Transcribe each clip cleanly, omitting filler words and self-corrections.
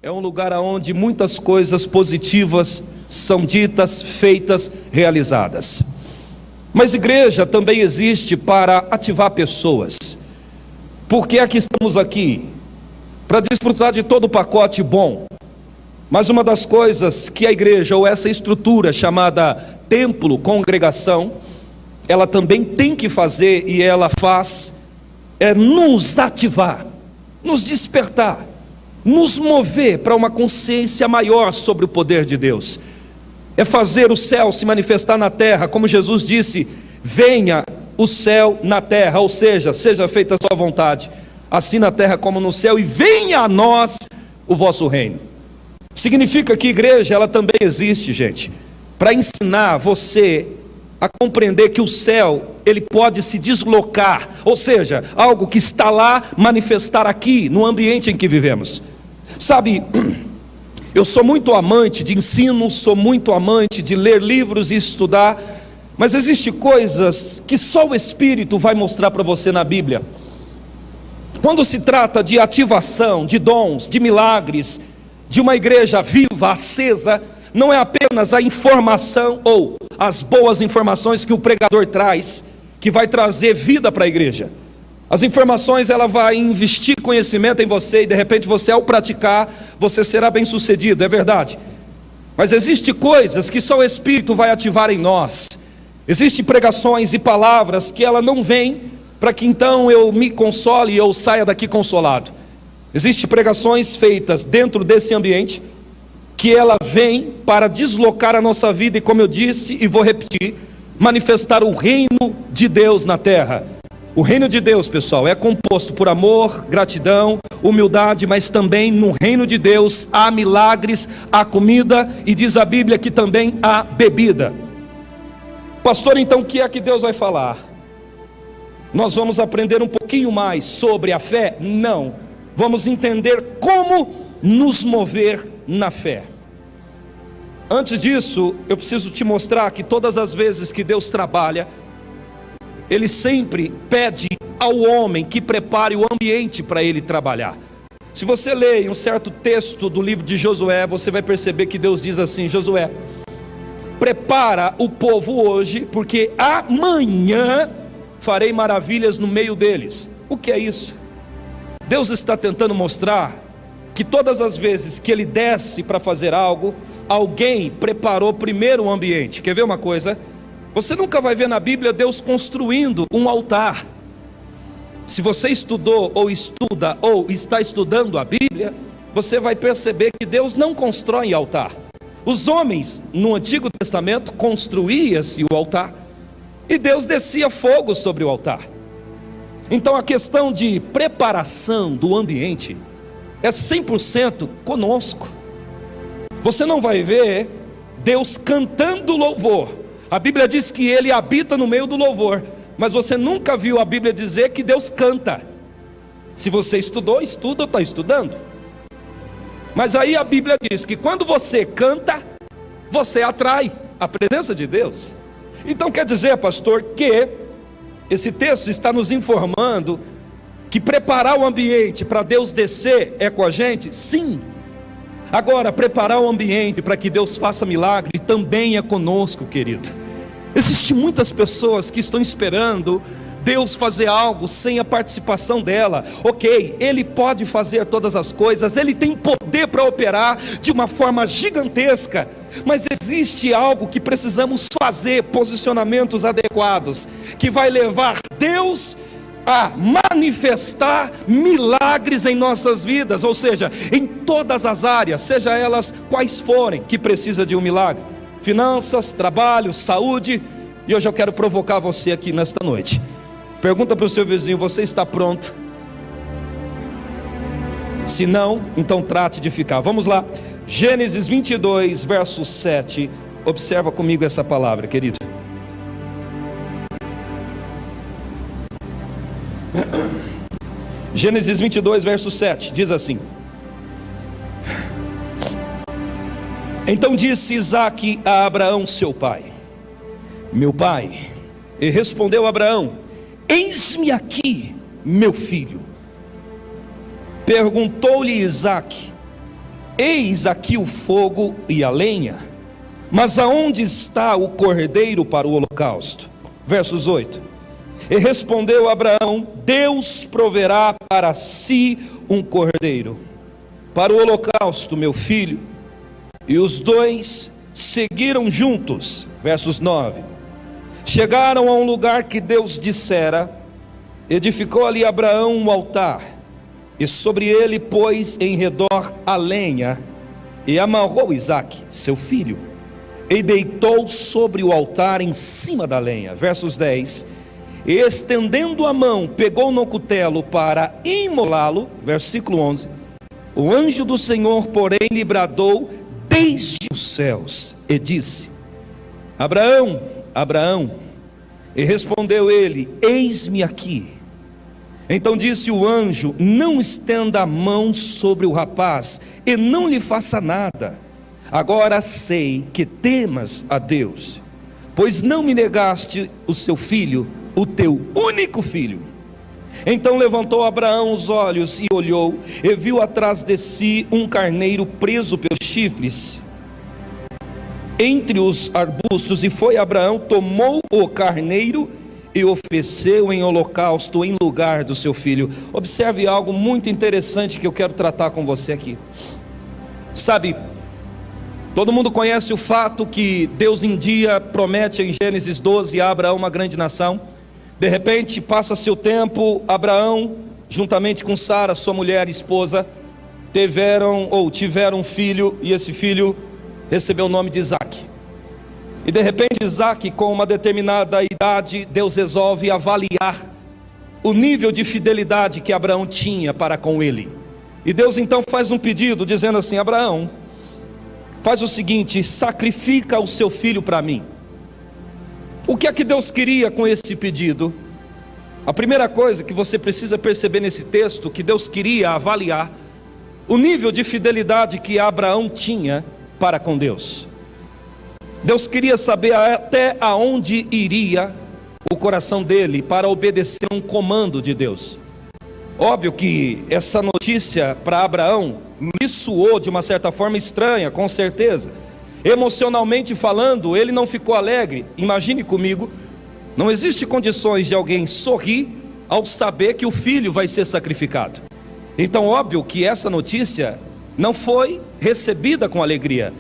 É um lugar onde muitas coisas positivas são ditas, feitas, realizadas. Mas igreja também existe para ativar pessoas. Por que é que estamos aqui? Para desfrutar de todo o pacote bom. Mas uma das coisas que a igreja, ou essa estrutura chamada templo, congregação, ela também tem que fazer, e ela faz, é nos ativar, nos despertar, nos mover para uma consciência maior sobre o poder de Deus. É fazer o céu se manifestar na terra, como Jesus disse: venha o céu na terra, ou seja, seja feita a sua vontade, assim na terra como no céu, e venha a nós o vosso reino. Significa que a igreja, ela também existe, gente, para ensinar você a compreender que o céu, ele pode se deslocar, ou seja, algo que está lá, manifestar aqui, no ambiente em que vivemos. Sabe, eu sou muito amante de ensino, sou muito amante de ler livros e estudar, mas existem coisas que só o Espírito vai mostrar para você na Bíblia. Quando se trata de ativação, de dons, de milagres, de uma igreja viva, acesa, não é apenas a informação ou as boas informações que o pregador traz, que vai trazer vida para a igreja. As informações, ela vai investir conhecimento em você, e de repente você, ao praticar, você será bem sucedido, é verdade. Mas existem coisas que só o Espírito vai ativar em nós. Existem pregações e palavras que ela não vem para que então eu me console e eu saia daqui consolado. Existem pregações feitas dentro desse ambiente, que ela vem para deslocar a nossa vida e, como eu disse e vou repetir, manifestar o reino de Deus na terra. O reino de Deus, pessoal, é composto por amor, gratidão, humildade, mas também no reino de Deus há milagres, há comida, e diz a Bíblia que também há bebida. Pastor, então o que é que Deus vai falar? Nós vamos aprender um pouquinho mais sobre a fé? Não. Vamos entender como nos mover na fé. Antes disso, eu preciso te mostrar que todas as vezes que Deus trabalha, Ele sempre pede ao homem que prepare o ambiente para ele trabalhar. Se você ler um certo texto do livro de Josué, você vai perceber que Deus diz assim: Josué, prepara o povo hoje, porque amanhã farei maravilhas no meio deles. O que é isso? Deus está tentando mostrar que todas as vezes que Ele desce para fazer algo, alguém preparou primeiro o ambiente. Quer ver uma coisa? Você nunca vai ver na Bíblia Deus construindo um altar. Se você estudou ou estuda ou está estudando a Bíblia, você vai perceber que Deus não constrói altar. Os homens no Antigo Testamento construía-se o altar e Deus descia fogo sobre o altar. Então a questão de preparação do ambiente é 100% conosco. Você não vai ver Deus cantando louvor. A Bíblia diz que Ele habita no meio do louvor, mas você nunca viu a Bíblia dizer que Deus canta. Se você estudou, estuda ou está estudando. Mas aí a Bíblia diz que quando você canta, você atrai a presença de Deus. Então quer dizer, pastor, que esse texto está nos informando que preparar o ambiente para Deus descer é com a gente? Sim. Agora, preparar o ambiente para que Deus faça milagre também é conosco, querido. Existem muitas pessoas que estão esperando Deus fazer algo sem a participação dela. Ok, Ele pode fazer todas as coisas, Ele tem poder para operar de uma forma gigantesca, mas existe algo que precisamos fazer, posicionamentos adequados, que vai levar Deus a manifestar milagres em nossas vidas, ou seja, em todas as áreas, seja elas quais forem, que precisa de um milagre. Finanças, trabalho, saúde. E hoje eu quero provocar você aqui nesta noite. Pergunta para o seu vizinho: você está pronto? Se não, então trate de ficar. Vamos lá, Gênesis 22, verso 7. Observa comigo essa palavra, querido. Gênesis 22, verso 7, diz assim: então disse Isaque a Abraão seu pai: meu pai. E respondeu Abraão: eis-me aqui, meu filho. Perguntou-lhe Isaque: eis aqui o fogo e a lenha, mas aonde está o cordeiro para o holocausto? Versos 8. E respondeu Abraão: Deus proverá para si um cordeiro para o holocausto, meu filho. E os dois seguiram juntos. Versos 9. Chegaram a um lugar que Deus dissera. Edificou ali Abraão um altar, e sobre ele pôs em redor a lenha, e amarrou Isaque, seu filho, e deitou sobre o altar em cima da lenha. Versos 10. E estendendo a mão, pegou no cutelo para imolá-lo. Versículo 11. O anjo do Senhor, porém, lhe bradou desde os céus e disse: Abraão, Abraão. E respondeu ele: eis-me aqui. Então disse o anjo: não estenda a mão sobre o rapaz e não lhe faça nada. Agora sei que temas a Deus, pois não me negaste o seu filho, o teu único filho. Então levantou Abraão os olhos e olhou, e viu atrás de si um carneiro preso pelos chifres entre os arbustos. E foi Abraão, tomou o carneiro e ofereceu em holocausto em lugar do seu filho. Observe algo muito interessante que eu quero tratar com você aqui. Sabe, todo mundo conhece o fato que Deus um dia promete em Gênesis 12 a Abraão uma grande nação. De repente passa seu tempo, Abraão juntamente com Sara, sua mulher e esposa, tiveram um filho, e esse filho recebeu o nome de Isaque. E de repente Isaque, com uma determinada idade, Deus resolve avaliar o nível de fidelidade que Abraão tinha para com ele. E Deus então faz um pedido dizendo assim: Abraão, faz o seguinte, sacrifica o seu filho para mim. O que é que Deus queria com esse pedido? A primeira coisa que você precisa perceber nesse texto, que Deus queria avaliar o nível de fidelidade que Abraão tinha para com Deus. Deus queria saber até aonde iria o coração dele para obedecer um comando de Deus. Óbvio que essa notícia para Abraão lhe soou de uma certa forma estranha, com certeza. Emocionalmente falando, ele não ficou alegre. Imagine comigo, não existe condições de alguém sorrir ao saber que o filho vai ser sacrificado. Então óbvio que essa notícia não foi recebida com alegria,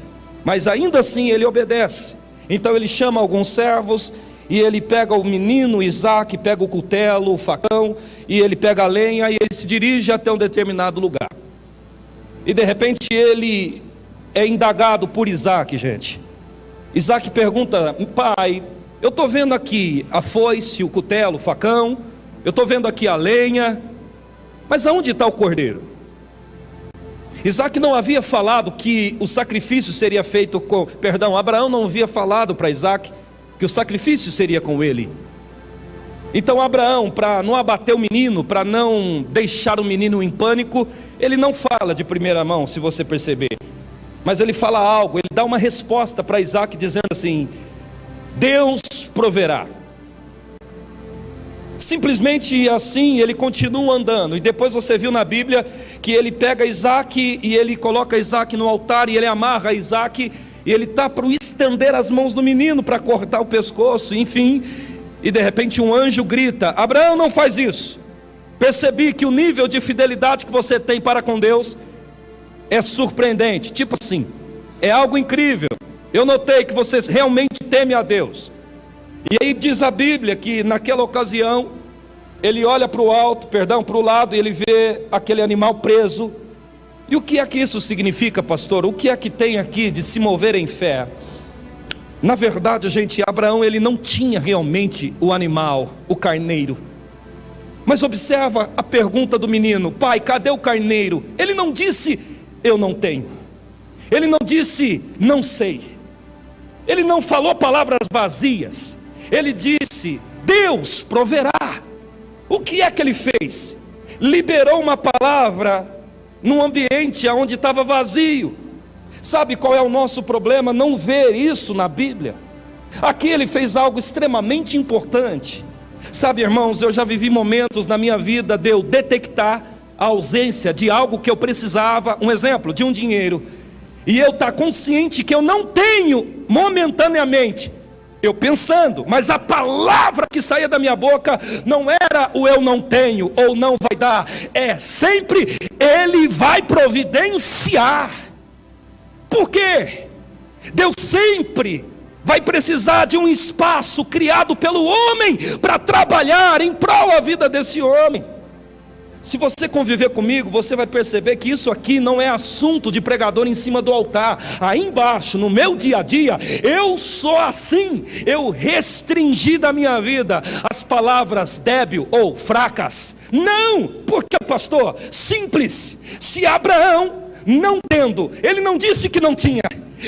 mas ainda assim ele obedece. Então ele chama alguns servos, e ele pega o menino Isaque, pega o cutelo, o facão, e ele pega a lenha, e ele se dirige até um determinado lugar. E de repente ele é indagado por Isaque, gente. Isaque pergunta: pai, eu estou vendo aqui a foice, o cutelo, o facão, eu estou vendo aqui a lenha, mas aonde está o cordeiro? Isaque não havia falado que o sacrifício seria feito com... Abraão não havia falado para Isaque que o sacrifício seria com ele. Então Abraão, para não abater o menino, para não deixar o menino em pânico, ele não fala de primeira mão, se você perceber, mas ele fala algo, ele dá uma resposta para Isaque dizendo assim: Deus proverá. Simplesmente assim ele continua andando. E depois você viu na Bíblia que ele pega Isaque e ele coloca Isaque no altar, e ele amarra Isaque, e ele está para estender as mãos do menino para cortar o pescoço, enfim. E de repente um anjo grita: Abraão, não faz isso. Percebi que o nível de fidelidade que você tem para com Deus é surpreendente, tipo assim, é algo incrível. Eu notei que você realmente teme a Deus. E aí diz a Bíblia que naquela ocasião ele olha para o alto, para o lado, e ele vê aquele animal preso. E o que é que isso significa, pastor? O que é que tem aqui de se mover em fé? Na verdade, gente, Abraão ele não tinha realmente o animal, o carneiro. Mas observa a pergunta do menino: pai, cadê o carneiro? Ele não disse eu não tenho. Ele não disse não sei. Ele não falou palavras vazias. Ele disse Deus proverá. O que é que ele fez? Liberou uma palavra num ambiente onde estava vazio. Sabe qual é o nosso problema? Não ver isso na Bíblia. Aqui ele fez algo extremamente importante. Sabe, irmãos, eu já vivi momentos na minha vida de eu detectar a ausência de algo que eu precisava, um exemplo, de um dinheiro, e eu estar consciente que eu não tenho momentaneamente, eu pensando, mas a palavra que saía da minha boca não era o eu não tenho ou não vai dar, é sempre Ele vai providenciar. Por quê? Deus sempre vai precisar de um espaço criado pelo homem para trabalhar em prol da vida desse homem. Se você conviver comigo, você vai perceber que isso aqui não é assunto de pregador em cima do altar. Aí embaixo, no meu dia a dia, eu sou assim. Eu restringi da minha vida as palavras débil ou fracas. Não, porque pastor, simples. Se Abraão não tendo, ele não disse que não tinha.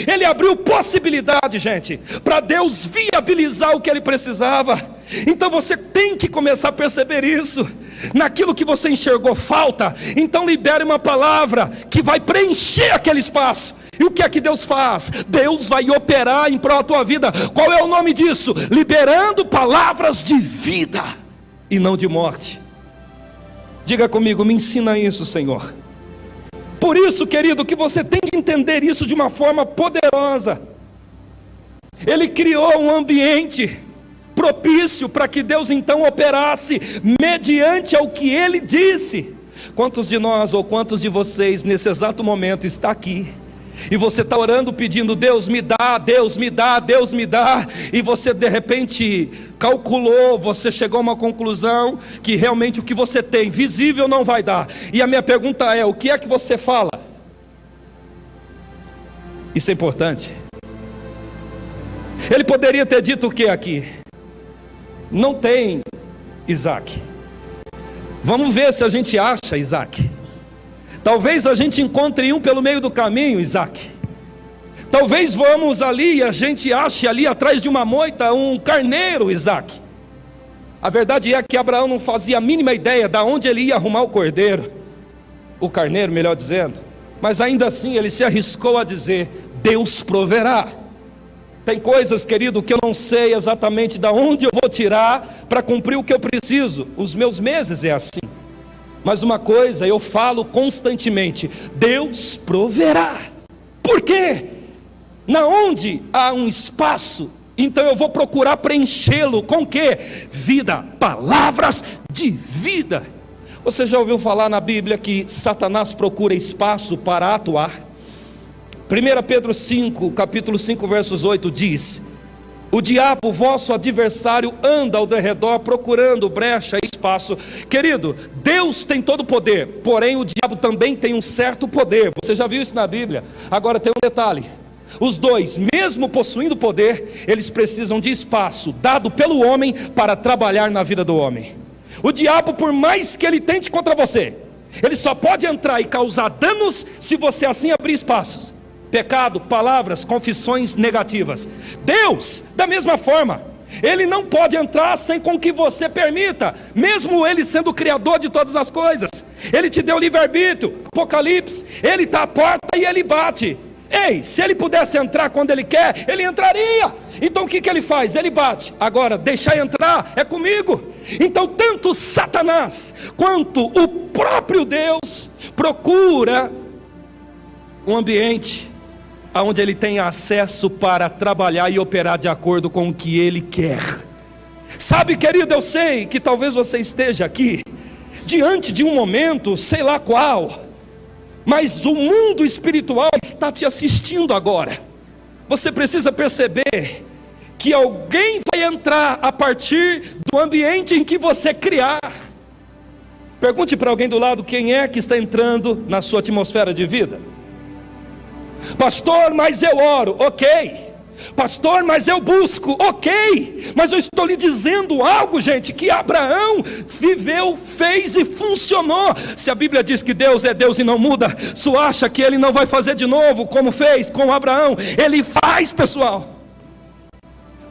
Ele abriu possibilidade, gente, para Deus viabilizar o que ele precisava. Então você tem que começar a perceber isso. Naquilo que você enxergou falta, então libere uma palavra que vai preencher aquele espaço. E o que é que Deus faz? Deus vai operar em prol da tua vida. Qual é o nome disso? Liberando palavras de vida e não de morte. Diga comigo, me ensina isso, Senhor. Por isso, querido, que você tem que entender isso de uma forma poderosa. Ele criou um ambiente propício para que Deus então operasse mediante ao que Ele disse. Quantos de nós ou quantos de vocês nesse exato momento está aqui e você está orando pedindo: Deus me dá, Deus me dá, Deus me dá, e você de repente calculou, você chegou a uma conclusão que realmente o que você tem visível não vai dar. E a minha pergunta é: o que é que você fala? Isso é importante. Ele poderia ter dito o que aqui? Não tem Isaac. Vamos ver se a gente acha Isaac. Talvez a gente encontre um pelo meio do caminho, Isaac. Talvez vamos ali e a gente ache ali atrás de uma moita um carneiro, Isaac. A verdade é que Abraão não fazia a mínima ideia de onde ele ia arrumar o cordeiro, o carneiro, melhor dizendo. Mas ainda assim ele se arriscou a dizer: Deus proverá. Tem coisas, querido, que eu não sei exatamente de onde eu vou tirar para cumprir o que eu preciso. Os meus meses é assim. Mas uma coisa eu falo constantemente: Deus proverá. Por quê? Na onde há um espaço, então eu vou procurar preenchê-lo com o quê? Vida, palavras de vida. Você já ouviu falar na Bíblia que Satanás procura espaço para atuar? 1 Pedro 5, capítulo 5, versos 8 diz: o diabo, vosso adversário, anda ao derredor procurando brecha e espaço. Querido, Deus tem todo o poder, porém o diabo também tem um certo poder. Você já viu isso na Bíblia? Agora tem um detalhe: os dois, mesmo possuindo poder, eles precisam de espaço dado pelo homem para trabalhar na vida do homem. O diabo, por mais que ele tente contra você, ele só pode entrar e causar danos se você assim abrir espaços. Pecado, palavras, confissões negativas. Deus, da mesma forma, Ele não pode entrar sem com que você permita, mesmo Ele sendo o Criador de todas as coisas. Ele te deu livre-arbítrio, Apocalipse, Ele está à porta e Ele bate. Ei, se Ele pudesse entrar quando Ele quer, Ele entraria. Então o que Ele faz? Ele bate. Agora, deixar entrar é comigo. Então tanto Satanás quanto o próprio Deus procura um ambiente onde ele tem acesso para trabalhar e operar de acordo com o que ele quer. Sabe, querido, eu sei que talvez você esteja aqui diante de um momento, sei lá qual, mas o mundo espiritual está te assistindo agora. Você precisa perceber que alguém vai entrar a partir do ambiente em que você criar. Pergunte para alguém do lado: quem é que está entrando na sua atmosfera de vida? Pastor, mas eu oro. Ok. Pastor, mas eu busco. Ok. Mas eu estou lhe dizendo algo, gente, que Abraão viveu, fez e funcionou. Se a Bíblia diz que Deus é Deus e não muda, tu acha que Ele não vai fazer de novo como fez com Abraão? Ele faz, pessoal.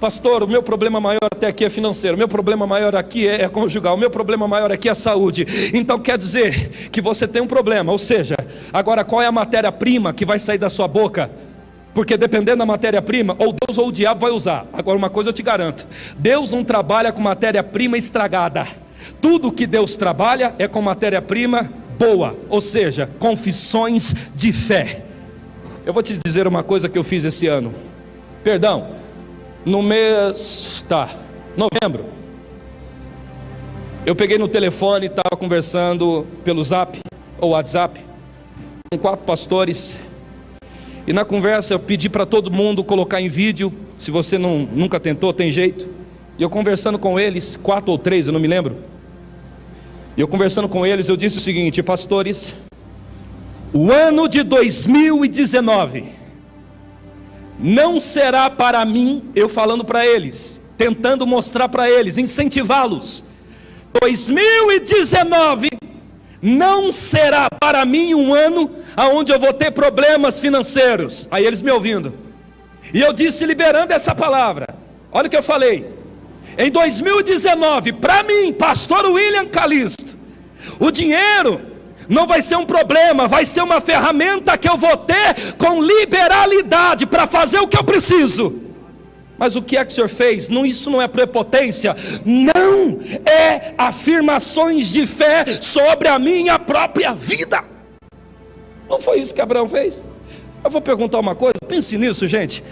Pastor, o meu problema maior até aqui é financeiro, o meu problema maior aqui é conjugal, o meu problema maior aqui é a saúde. Então quer dizer que você tem um problema, ou seja, agora qual é a matéria-prima que vai sair da sua boca? Porque dependendo da matéria-prima, ou Deus ou o diabo vai usar. Agora uma coisa eu te garanto: Deus não trabalha com matéria-prima estragada. Tudo que Deus trabalha é com matéria-prima boa, ou seja, confissões de fé. Eu vou te dizer uma coisa que eu fiz esse ano. No mês, novembro. Eu peguei no telefone, estava conversando pelo Zap ou WhatsApp com 4 pastores. E na conversa eu pedi para todo mundo colocar em vídeo. Se você nunca tentou, tem jeito. E eu conversando com eles, 4 ou 3, eu não me lembro. E eu conversando com eles, eu disse o seguinte: pastores, o ano de 2019 não será para mim, eu falando para eles, tentando mostrar para eles, incentivá-los. 2019 não será para mim um ano onde eu vou ter problemas financeiros. Aí eles me ouvindo. E eu disse, liberando essa palavra, olha o que eu falei: em 2019, para mim, pastor William Calisto, o dinheiro não vai ser um problema, vai ser uma ferramenta que eu vou ter com liberalidade para fazer o que eu preciso. Mas o que é que o senhor fez? Isso não é prepotência, não, é afirmações de fé sobre a minha própria vida. Não foi isso que Abraão fez? Eu vou perguntar uma coisa, pense nisso, gente.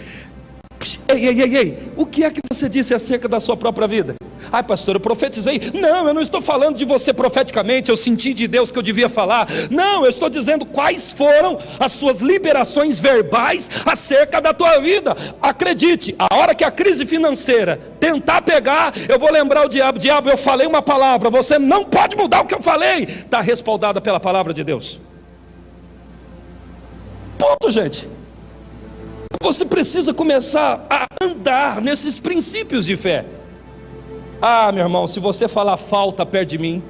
Ei, o que é que você disse acerca da sua própria vida? Ai, pastor, eu profetizei. Não, eu não estou falando de você profeticamente, eu senti de Deus que eu devia falar. Não, eu estou dizendo quais foram as suas liberações verbais acerca da tua vida. Acredite, a hora que a crise financeira tentar pegar, eu vou lembrar o diabo, eu falei uma palavra, você não pode mudar o que eu falei. Está respaldada pela palavra de Deus. Ponto, gente. Você precisa começar a andar nesses princípios de fé. Ah, meu irmão, se você falar falta perto de mim,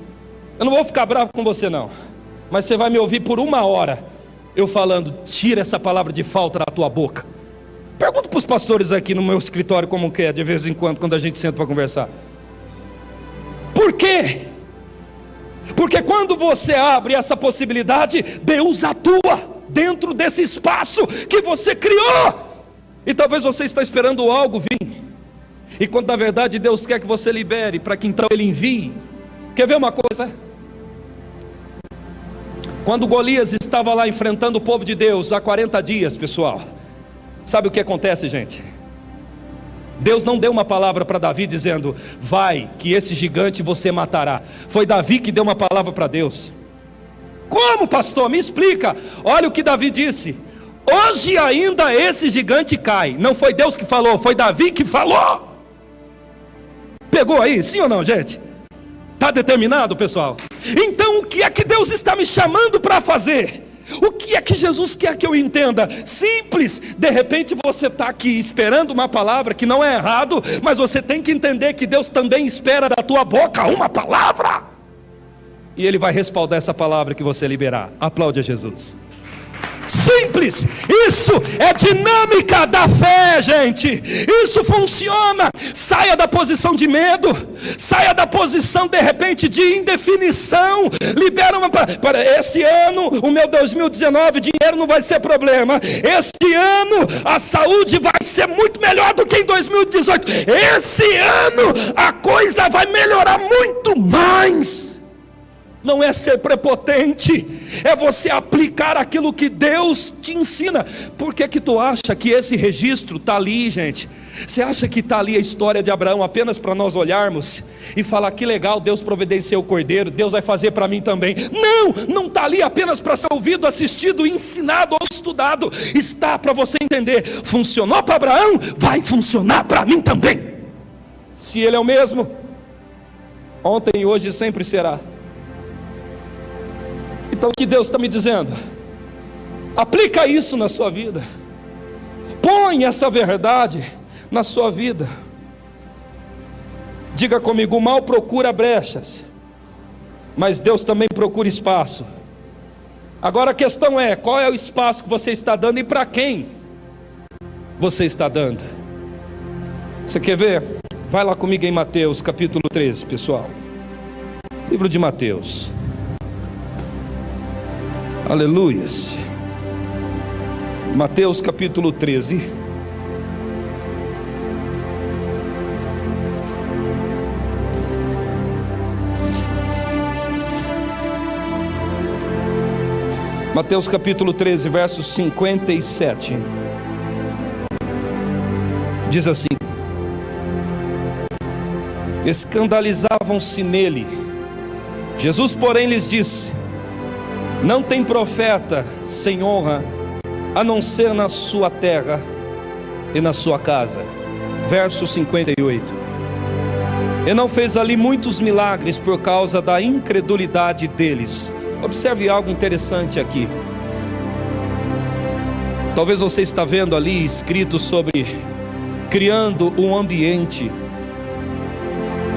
eu não vou ficar bravo com você não, mas você vai me ouvir por 1 hora eu falando: tira essa palavra de falta da tua boca. Pergunto para os pastores aqui no meu escritório como que é de vez em quando a gente senta para conversar. Por quê? Porque quando você abre essa possibilidade, Deus atua dentro desse espaço que você criou. E talvez você está esperando algo vir, e quando na verdade Deus quer que você libere, para que então Ele envie. Quer ver uma coisa? Quando Golias estava lá enfrentando o povo de Deus há 40 dias, pessoal, sabe o que acontece, gente? Deus não deu uma palavra para Davi dizendo: vai, que esse gigante você matará. Foi Davi que deu uma palavra para Deus. Como, pastor? Me explica. Olha o que Davi disse: hoje ainda esse gigante cai. Não foi Deus que falou, foi Davi que falou. Pegou aí, sim ou não, gente? Está determinado, pessoal? Então o que é que Deus está me chamando para fazer? O que é que Jesus quer que eu entenda? Simples. De repente você está aqui esperando uma palavra, que não é errado, mas você tem que entender que Deus também espera da tua boca uma palavra, e Ele vai respaldar essa palavra que você liberar. Aplaude a Jesus. Simples, isso é dinâmica da fé, gente. Isso funciona. Saia da posição de medo, saia da posição de repente de indefinição. Libera uma para esse ano, o meu 2019, dinheiro não vai ser problema. Este ano a saúde vai ser muito melhor do que em 2018. Esse ano a coisa vai melhorar muito mais. Não é ser prepotente, é você aplicar aquilo que Deus te ensina. Por que que tu acha que esse registro está ali, gente? Você acha que está ali a história de Abraão apenas para nós olharmos e falar: que legal, Deus providenciou o cordeiro, Deus vai fazer para mim também? Não está ali apenas para ser ouvido, assistido, ensinado ou estudado. Está para você entender: funcionou para Abraão, vai funcionar para mim também. Se Ele é o mesmo, ontem, hoje e sempre será. Então o que Deus está me dizendo? Aplica isso na sua vida. Põe essa verdade na sua vida. Diga comigo: o mal procura brechas, mas Deus também procura espaço. Agora a questão é: qual é o espaço que você está dando e para quem você está dando? Você quer ver? Vai lá comigo em Mateus capítulo 13, pessoal. Livro de Mateus. Aleluias. Mateus capítulo 13. Mateus capítulo 13, verso 57. Diz assim: escandalizavam-se nele. Jesus, porém, lhes disse: não tem profeta sem honra, a não ser na sua terra e na sua casa. Verso 58. E não fez ali muitos milagres por causa da incredulidade deles. Observe algo interessante aqui. Talvez você está vendo ali escrito sobre criando um ambiente.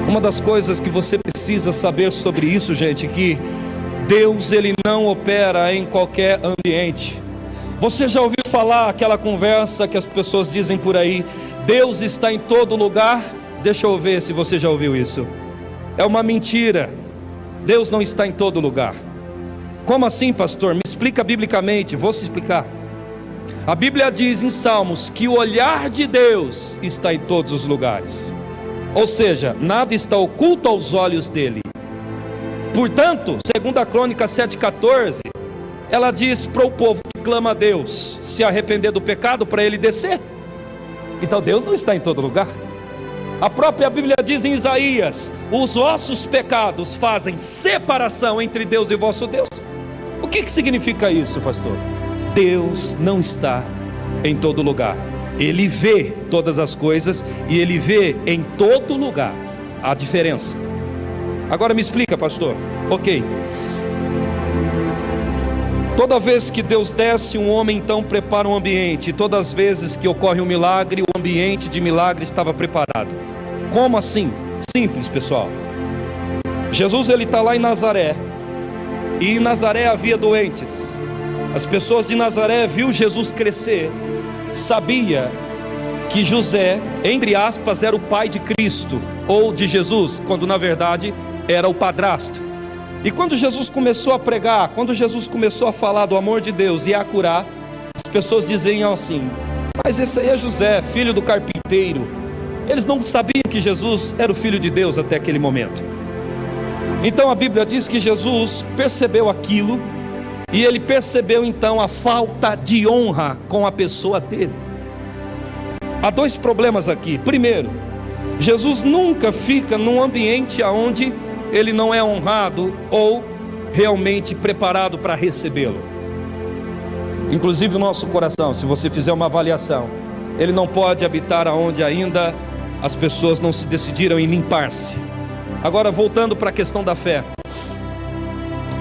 Uma das coisas que você precisa saber sobre isso, gente, que Deus, ele não opera em qualquer ambiente. Você já ouviu falar aquela conversa que as pessoas dizem por aí: Deus está em todo lugar? Deixa eu ver se você já ouviu isso. É uma mentira. Deus não está em todo lugar. Como assim, pastor? Me explica biblicamente. Vou se explicar. A Bíblia diz em Salmos que o olhar de Deus está em todos os lugares. Ou seja, nada está oculto aos olhos dele. Portanto, segundo a Crônica 7,14, ela diz para o povo que clama a Deus se arrepender do pecado, para ele descer. Então Deus não está em todo lugar. A própria Bíblia diz em Isaías: os vossos pecados fazem separação entre Deus e vosso Deus. O que significa isso, pastor? Deus não está em todo lugar. Ele vê todas as coisas e ele vê em todo lugar. A diferença. Agora me explica, pastor. Ok. Toda vez que Deus desce, um homem então prepara um ambiente. Todas as vezes que ocorre um milagre, o ambiente de milagre estava preparado. Como assim? Simples, pessoal. Jesus, ele está lá em Nazaré. E em Nazaré havia doentes. As pessoas de Nazaré viu Jesus crescer. Sabia que José, entre aspas, era o pai de Cristo, ou de Jesus, quando na verdade era o padrasto. E quando Jesus começou a pregar, quando Jesus começou a falar do amor de Deus e a curar, as pessoas diziam assim: mas esse aí é José, filho do carpinteiro. Eles não sabiam que Jesus era o filho de Deus até aquele momento. Então a Bíblia diz que Jesus percebeu aquilo, e ele percebeu então a falta de honra com a pessoa dele. Há dois problemas aqui. Primeiro, Jesus nunca fica num ambiente onde ele não é honrado ou realmente preparado para recebê-lo. Inclusive o nosso coração, se você fizer uma avaliação, ele não pode habitar aonde ainda as pessoas não se decidiram em limpar-se. Agora, voltando para a questão da fé.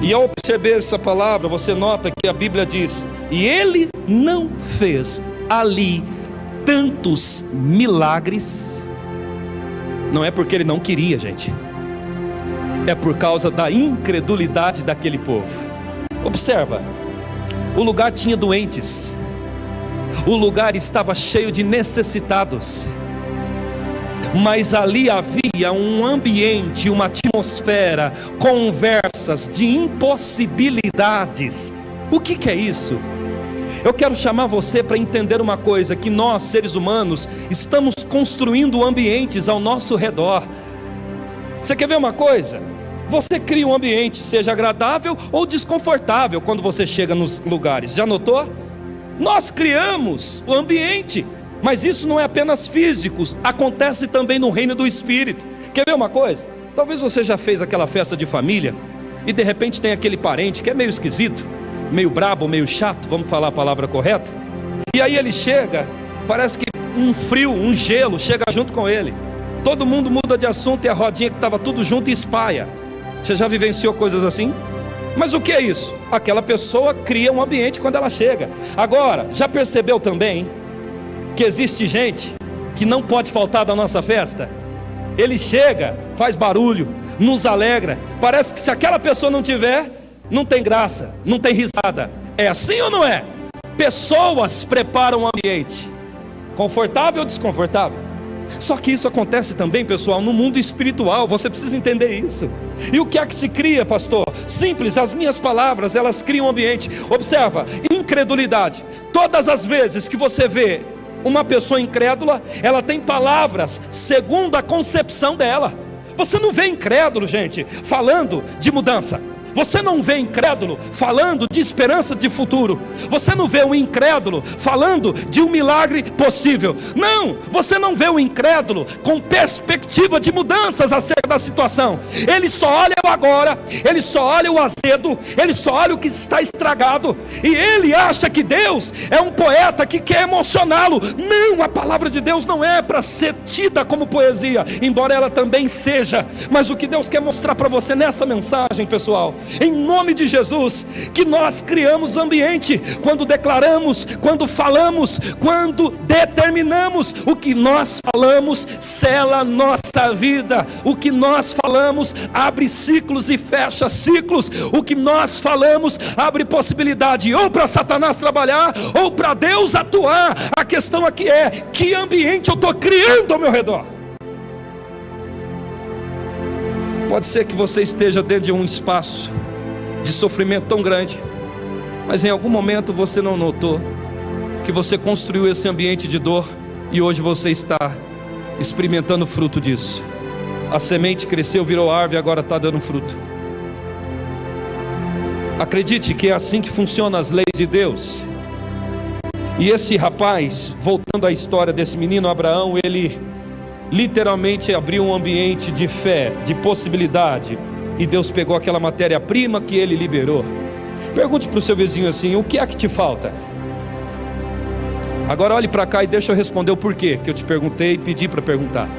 E ao observar essa palavra, você nota que a Bíblia diz: e ele não fez ali tantos milagres. Não é porque ele não queria, gente. É por causa da incredulidade daquele povo. Observa, o lugar tinha doentes, o lugar estava cheio de necessitados, mas ali havia um ambiente, uma atmosfera, conversas de impossibilidades. O que é isso? Eu quero chamar você para entender uma coisa: que nós, seres humanos, estamos construindo ambientes ao nosso redor. Você quer ver uma coisa? Você cria um ambiente, seja agradável ou desconfortável, quando você chega nos lugares. Já notou? Nós criamos o ambiente, mas isso não é apenas físico, acontece também no reino do Espírito. Quer ver uma coisa? Talvez você já fez aquela festa de família e de repente tem aquele parente que é meio esquisito, meio brabo, meio chato, vamos falar a palavra correta. E aí ele chega, parece que um frio, um gelo chega junto com ele. Todo mundo muda de assunto e a rodinha que estava tudo junto espalha. Você já vivenciou coisas assim? Mas o que é isso? Aquela pessoa cria um ambiente quando ela chega. Agora, já percebeu também que existe gente que não pode faltar da nossa festa? Ele chega, faz barulho, nos alegra. Parece que se aquela pessoa não tiver, não tem graça, não tem risada. É assim ou não é? Pessoas preparam o ambiente, confortável ou desconfortável? Só que isso acontece também, pessoal, no mundo espiritual. Você precisa entender isso. E o que é que se cria, pastor? Simples, as minhas palavras, elas criam um ambiente. Observa, incredulidade. Todas as vezes que você vê uma pessoa incrédula, ela tem palavras segundo a concepção dela. Você não vê incrédulo, gente, falando de mudança, Você não vê incrédulo falando de esperança de futuro. Você não vê um incrédulo falando de um milagre possível. Não, você não vê um incrédulo com perspectiva de mudanças acerca da situação. Ele só olha o agora, ele só olha o azedo, ele só olha o que está estragado. E ele acha que Deus é um poeta que quer emocioná-lo. Não, a palavra de Deus não é para ser tida como poesia, embora ela também seja. Mas o que Deus quer mostrar para você nessa mensagem, pessoal, em nome de Jesus, que nós criamos ambiente quando declaramos, quando falamos, quando determinamos. O que nós falamos sela nossa vida. O que nós falamos abre ciclos e fecha ciclos. O que nós falamos abre possibilidade ou para Satanás trabalhar ou para Deus atuar. A questão aqui é: que ambiente eu estou criando ao meu redor? Pode ser que você esteja dentro de um espaço de sofrimento tão grande, mas em algum momento você não notou que você construiu esse ambiente de dor e hoje você está experimentando o fruto disso. A semente cresceu, virou árvore e agora está dando fruto. Acredite que é assim que funcionam as leis de Deus. E esse rapaz, voltando à história desse menino Abraão, ele literalmente abriu um ambiente de fé, de possibilidade, e Deus pegou aquela matéria-prima que ele liberou. Pergunte para o seu vizinho assim: o que é que te falta? Agora olhe para cá e deixa eu responder o porquê que eu te perguntei e pedi para perguntar.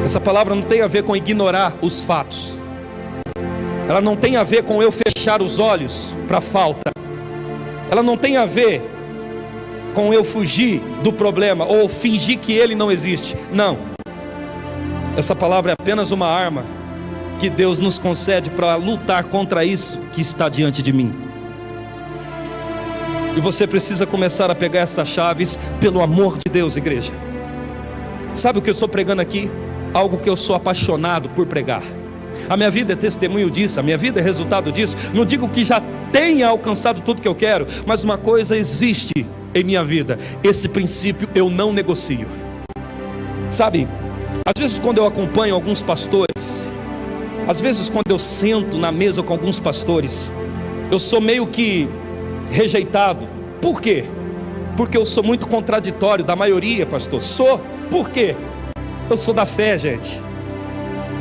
Essa palavra não tem a ver com ignorar os fatos. Ela não tem a ver com eu fechar os olhos para a falta. Ela não tem a ver com eu fugir do problema ou fingir que ele não existe. Não. Essa palavra é apenas uma arma que Deus nos concede para lutar contra isso que está diante de mim. E você precisa começar a pegar essas chaves, pelo amor de Deus, igreja. Sabe o que eu estou pregando aqui? Algo que eu sou apaixonado por pregar. A minha vida é testemunho disso, a minha vida é resultado disso. Não digo que já tenha alcançado tudo que eu quero, mas uma coisa existe em minha vida: esse princípio eu não negocio. Sabe, às vezes quando eu acompanho alguns pastores, às vezes quando eu sento na mesa com alguns pastores, eu sou meio que rejeitado. Por quê? Porque eu sou muito contraditório da maioria, pastor. Sou. Por quê? Eu sou da fé, gente.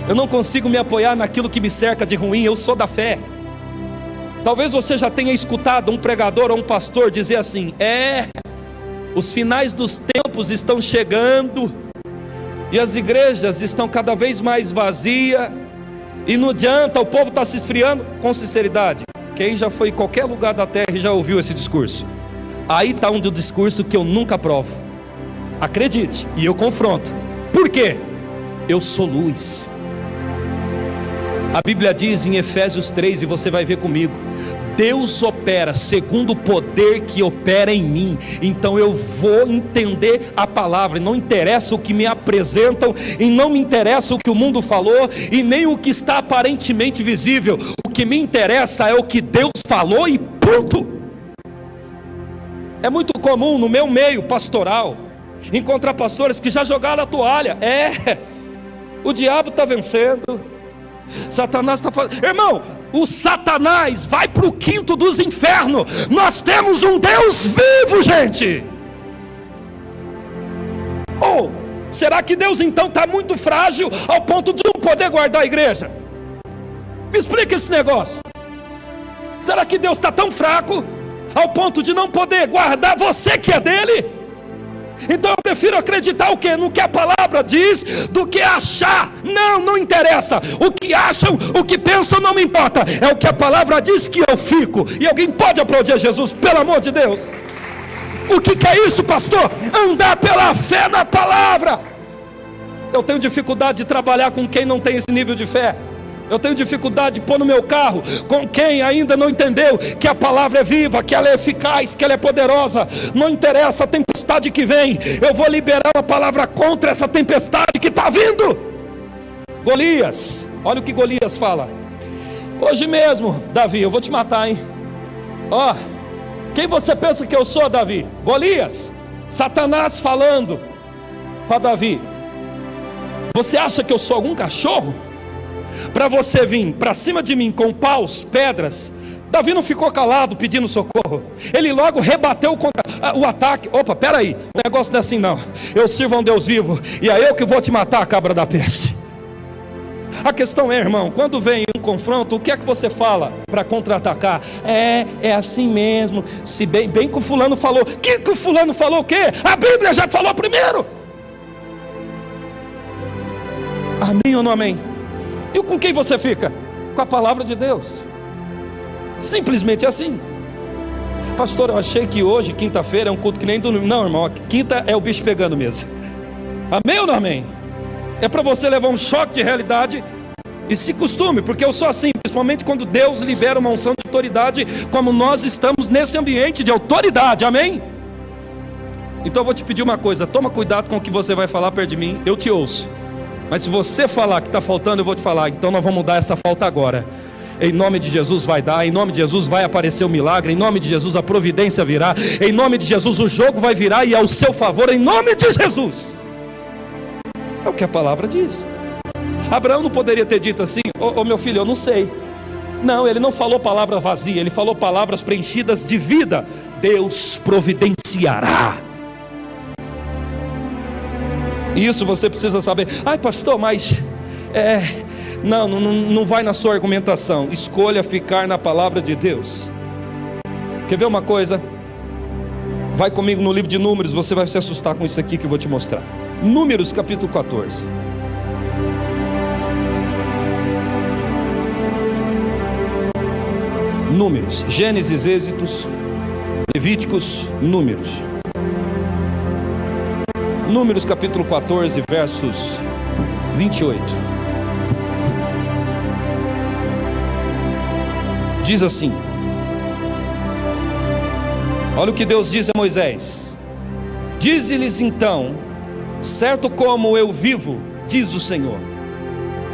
Eu não consigo me apoiar naquilo que me cerca de ruim. Eu sou da fé. Talvez você já tenha escutado um pregador ou um pastor dizer assim: os finais dos tempos estão chegando e as igrejas estão cada vez mais vazias e não adianta, o povo está se esfriando. Com sinceridade, quem já foi em qualquer lugar da terra e já ouviu esse discurso? Aí está um discurso que eu nunca aprovo. Acredite, e eu confronto. Por quê? Eu sou luz. A Bíblia diz em Efésios 3, e você vai ver comigo: Deus opera segundo o poder que opera em mim. Então eu vou entender a palavra. Não interessa o que me apresentam, e não me interessa o que o mundo falou, e nem o que está aparentemente visível. O que me interessa é o que Deus falou e ponto. É muito comum no meu meio pastoral encontrar pastores que já jogaram a toalha. O diabo está vencendo, Satanás está fazendo. Irmão, o Satanás vai para o quinto dos infernos. Nós temos um Deus vivo, gente. Ou será que Deus então está muito frágil ao ponto de não poder guardar a igreja? Me explica esse negócio. Será que Deus está tão fraco ao ponto de não poder guardar você que é dele? Então eu prefiro acreditar o quê? No que a palavra diz, do que achar. Não interessa. O que acham, o que pensam não me importa. É o que a palavra diz que eu fico. E alguém pode aplaudir a Jesus, pelo amor de Deus? O que é isso, pastor? Andar pela fé na palavra. Eu tenho dificuldade de trabalhar com quem não tem esse nível de fé. Eu tenho dificuldade de pôr no meu carro com quem ainda não entendeu que a palavra é viva, que ela é eficaz, que ela é poderosa. Não interessa a tempestade que vem, eu vou liberar uma palavra contra essa tempestade que está vindo. Golias, olha o que Golias fala: hoje mesmo, Davi, eu vou te matar, hein? Quem você pensa que eu sou, Davi? Golias, Satanás falando para Davi: você acha que eu sou algum cachorro para você vir para cima de mim com paus, pedras, Davi não ficou calado pedindo socorro, ele logo rebateu contra o ataque. Opa, peraí, o negócio não é assim não, eu sirvo a um Deus vivo, e é eu que vou te matar, cabra da peste. A questão é, irmão, quando vem um confronto, o que é que você fala para contra-atacar? É assim mesmo, se bem que o fulano falou. Que o fulano falou o quê? A Bíblia já falou primeiro. Amém ou não amém? E com quem você fica? Com a palavra de Deus. Simplesmente assim. Pastor, eu achei que hoje, quinta-feira, é um culto que nem domingo. Não, irmão, quinta é o bicho pegando mesmo. Amém ou não amém? É para você levar um choque de realidade e se costume, porque eu sou assim, principalmente quando Deus libera uma unção de autoridade, como nós estamos nesse ambiente de autoridade, amém? Então eu vou te pedir uma coisa, toma cuidado com o que você vai falar perto de mim, eu te ouço, mas se você falar que está faltando, eu vou te falar, então nós vamos mudar essa falta agora. Em nome de Jesus vai dar, em nome de Jesus vai aparecer o milagre, em nome de Jesus a providência virá, em nome de Jesus o jogo vai virar e é ao seu favor, em nome de Jesus. É o que a palavra diz. Abraão não poderia ter dito assim: ô meu filho, eu não sei. Não, ele não falou palavra vazia, ele falou palavras preenchidas de vida. Deus providenciará. Isso você precisa saber. Ai pastor, mas não vai na sua argumentação. Escolha ficar na palavra de Deus. Quer ver uma coisa? Vai comigo no livro de Números, você vai se assustar com isso aqui que eu vou te mostrar. Números capítulo 14. Números, Gênesis, Êxitos, Levíticos, Números. Números capítulo 14, versos 28. Diz assim: olha o que Deus diz a Moisés. Dize-lhes então: certo como eu vivo, diz o Senhor,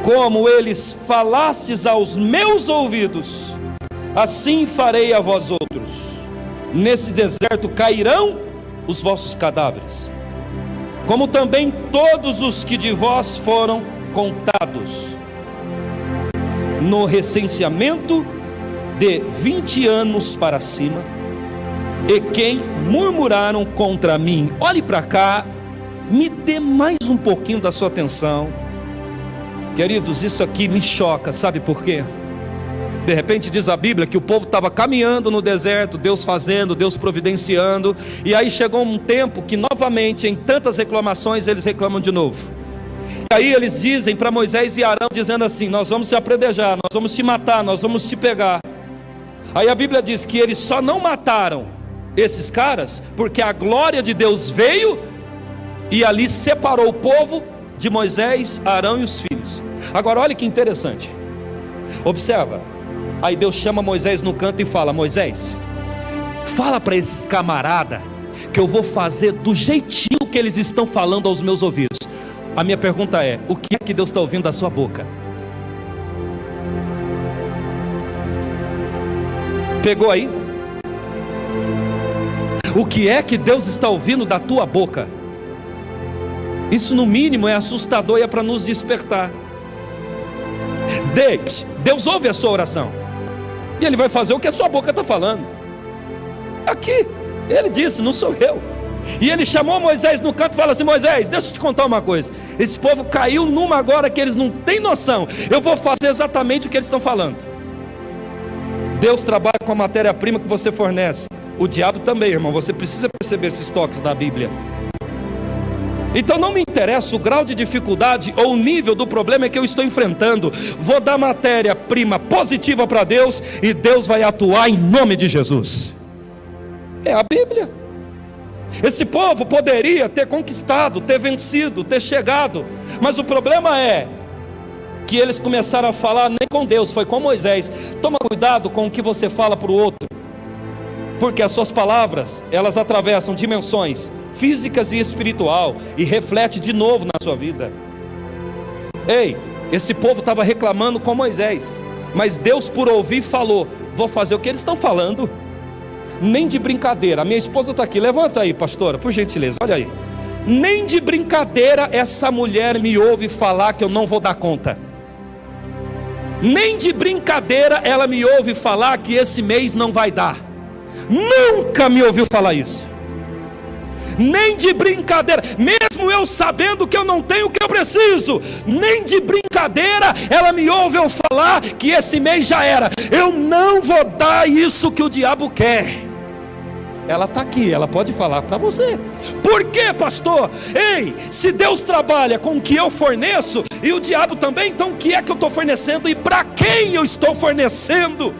como eles falastes aos meus ouvidos, assim farei a vós outros. Nesse deserto cairão os vossos cadáveres, como também todos os que de vós foram contados no recenseamento de 20 anos para cima, e quem murmuraram contra mim. Olhe para cá, me dê mais um pouquinho da sua atenção. Queridos, isso aqui me choca, sabe por quê? De repente diz a Bíblia que o povo estava caminhando no deserto, Deus fazendo, Deus providenciando, e aí chegou um tempo que novamente, em tantas reclamações, eles reclamam de novo. E aí eles dizem para Moisés e Arão, dizendo assim: nós vamos te apredejar, nós vamos te matar, nós vamos te pegar. Aí a Bíblia diz que eles só não mataram esses caras porque a glória de Deus veio e ali separou o povo de Moisés, Arão e os filhos. Agora olha que interessante, observa. Aí Deus chama Moisés no canto e fala: Moisés, fala para esses camarada que eu vou fazer do jeitinho que eles estão falando aos meus ouvidos. A minha pergunta é: o que é que Deus está ouvindo da sua boca? Pegou aí? O que é que Deus está ouvindo da tua boca? Isso no mínimo é assustador e é para nos despertar. Deus ouve a sua oração e Ele vai fazer o que a sua boca está falando. Aqui, Ele disse, não sou eu. E Ele chamou Moisés no canto e fala assim: Moisés, deixa eu te contar uma coisa. Esse povo caiu numa agora que eles não têm noção. Eu vou fazer exatamente o que eles estão falando. Deus trabalha com a matéria-prima que você fornece. O diabo também, irmão. Você precisa perceber esses toques da Bíblia. Então não me interessa o grau de dificuldade ou o nível do problema que eu estou enfrentando. Vou dar matéria-prima positiva para Deus e Deus vai atuar em nome de Jesus. É a Bíblia. Esse povo poderia ter conquistado, ter vencido, ter chegado, mas o problema é que eles começaram a falar nem com Deus, foi com Moisés. Toma cuidado com o que você fala para o outro, porque as suas palavras, elas atravessam dimensões físicas e espiritual e reflete de novo na sua vida. Ei, esse povo estava reclamando com Moisés, mas Deus, por ouvir, falou: vou fazer o que eles estão falando. Nem de brincadeira. A minha esposa está aqui, levanta aí, pastora, por gentileza, olha aí. Nem de brincadeira essa mulher me ouve falar que eu não vou dar conta. Nem de brincadeira ela me ouve falar que esse mês não vai dar. Nunca me ouviu falar isso. Nem de brincadeira, mesmo eu sabendo que eu não tenho o que eu preciso, nem de brincadeira ela me ouve eu falar que esse mês já era. Eu não vou dar isso que o diabo quer. Ela está aqui, ela pode falar para você. Por quê, pastor? Ei, se Deus trabalha com o que eu forneço, e o diabo também, então o que é que eu estou fornecendo e para quem eu estou fornecendo?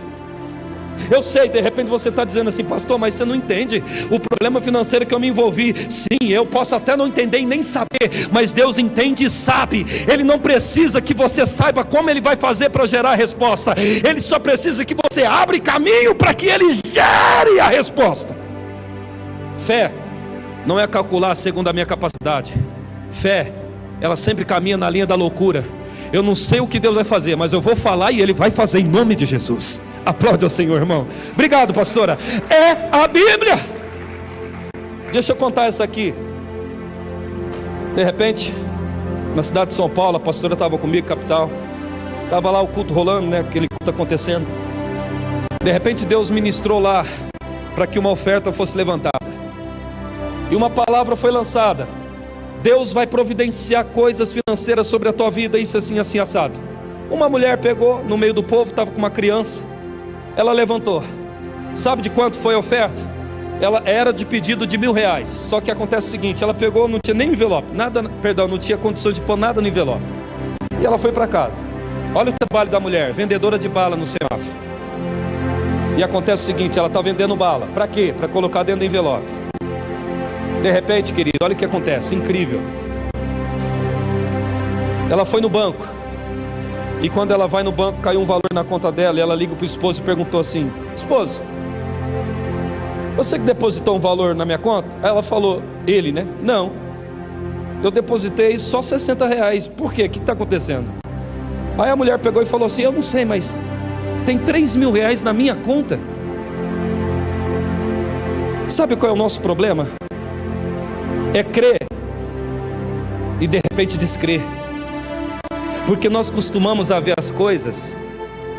Eu sei, de repente você está dizendo assim, pastor, mas você não entende o problema financeiro que eu me envolvi. Sim, eu posso até não entender e nem saber, mas Deus entende e sabe. Ele não precisa que você saiba como Ele vai fazer para gerar a resposta. Ele só precisa que você abra caminho para que Ele gere a resposta. Fé não é calcular segundo a minha capacidade. Fé, ela sempre caminha na linha da loucura. Eu não sei o que Deus vai fazer, mas eu vou falar e Ele vai fazer em nome de Jesus. Aplaude ao Senhor, irmão. Obrigado, pastora. É a Bíblia. Deixa eu contar essa aqui. De repente, na cidade de São Paulo, a pastora estava comigo, capital. Estava lá o culto rolando, né? Aquele culto acontecendo. De repente Deus ministrou lá para que uma oferta fosse levantada. E uma palavra foi lançada. Deus vai providenciar coisas financeiras sobre a tua vida, isso assim, assim, assado. Uma mulher pegou no meio do povo, estava com uma criança. Ela levantou. Sabe de quanto foi a oferta? Ela era de pedido de R$1.000. Só que acontece o seguinte, ela pegou, não tinha nem envelope, nada, perdão, não tinha condições de pôr nada no envelope. E ela foi para casa. Olha o trabalho da mulher, vendedora de bala no semáforo. E acontece o seguinte, ela está vendendo bala. Para quê? Para colocar dentro do envelope. De repente, querido, olha o que acontece, incrível. Ela foi no banco. E quando ela vai no banco, caiu um valor na conta dela. E ela liga para o esposo e perguntou assim: esposo, você que depositou um valor na minha conta? Aí ela falou, ele, né? Não, eu depositei só R$60. Por quê? O que está acontecendo? Aí a mulher pegou e falou assim: eu não sei, mas tem R$3.000 na minha conta. Sabe qual é o nosso problema? É crer e de repente descrer. Porque nós costumamos a ver as coisas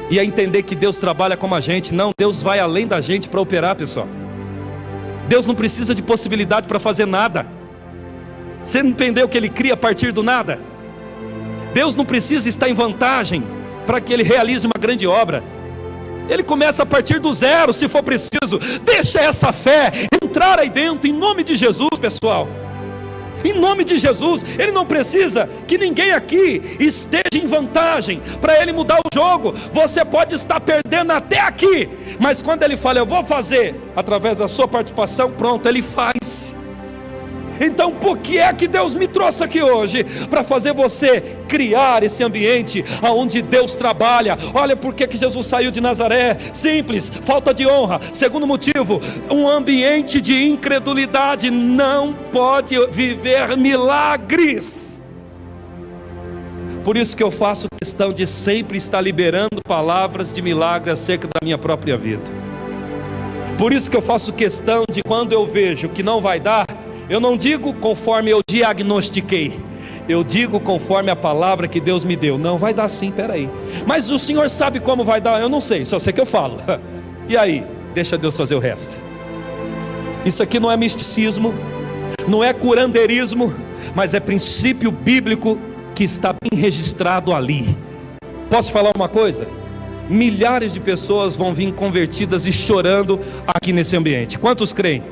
e a entender que Deus trabalha como a gente. Não, Deus vai além da gente para operar, pessoal. Deus não precisa de possibilidade para fazer nada. Você não entendeu que Ele cria a partir do nada? Deus não precisa estar em vantagem para que Ele realize uma grande obra. Ele começa a partir do zero, se for preciso. Deixa essa fé entrar aí dentro, em nome de Jesus, pessoal. Em nome de Jesus. Ele não precisa que ninguém aqui esteja em vantagem para Ele mudar o jogo. Você pode estar perdendo até aqui, mas quando Ele fala, eu vou fazer, através da sua participação, pronto, Ele faz. Então por que é que Deus me trouxe aqui hoje? Para fazer você criar esse ambiente onde Deus trabalha. Olha por que Jesus saiu de Nazaré. Simples, falta de honra. Segundo motivo, um ambiente de incredulidade não pode viver milagres. Por isso que eu faço questão de sempre estar liberando palavras de milagre acerca da minha própria vida. Por isso que eu faço questão de, quando eu vejo que não vai dar, eu não digo conforme eu diagnostiquei, eu digo conforme a palavra que Deus me deu. Não, vai dar sim, peraí. Mas o Senhor sabe como vai dar? Eu não sei, só sei que eu falo. E aí? Deixa Deus fazer o resto. Isso aqui não é misticismo, não é curandeirismo, mas é princípio bíblico que está bem registrado ali. Posso falar uma coisa? Milhares de pessoas vão vir convertidas e chorando aqui nesse ambiente. Quantos creem?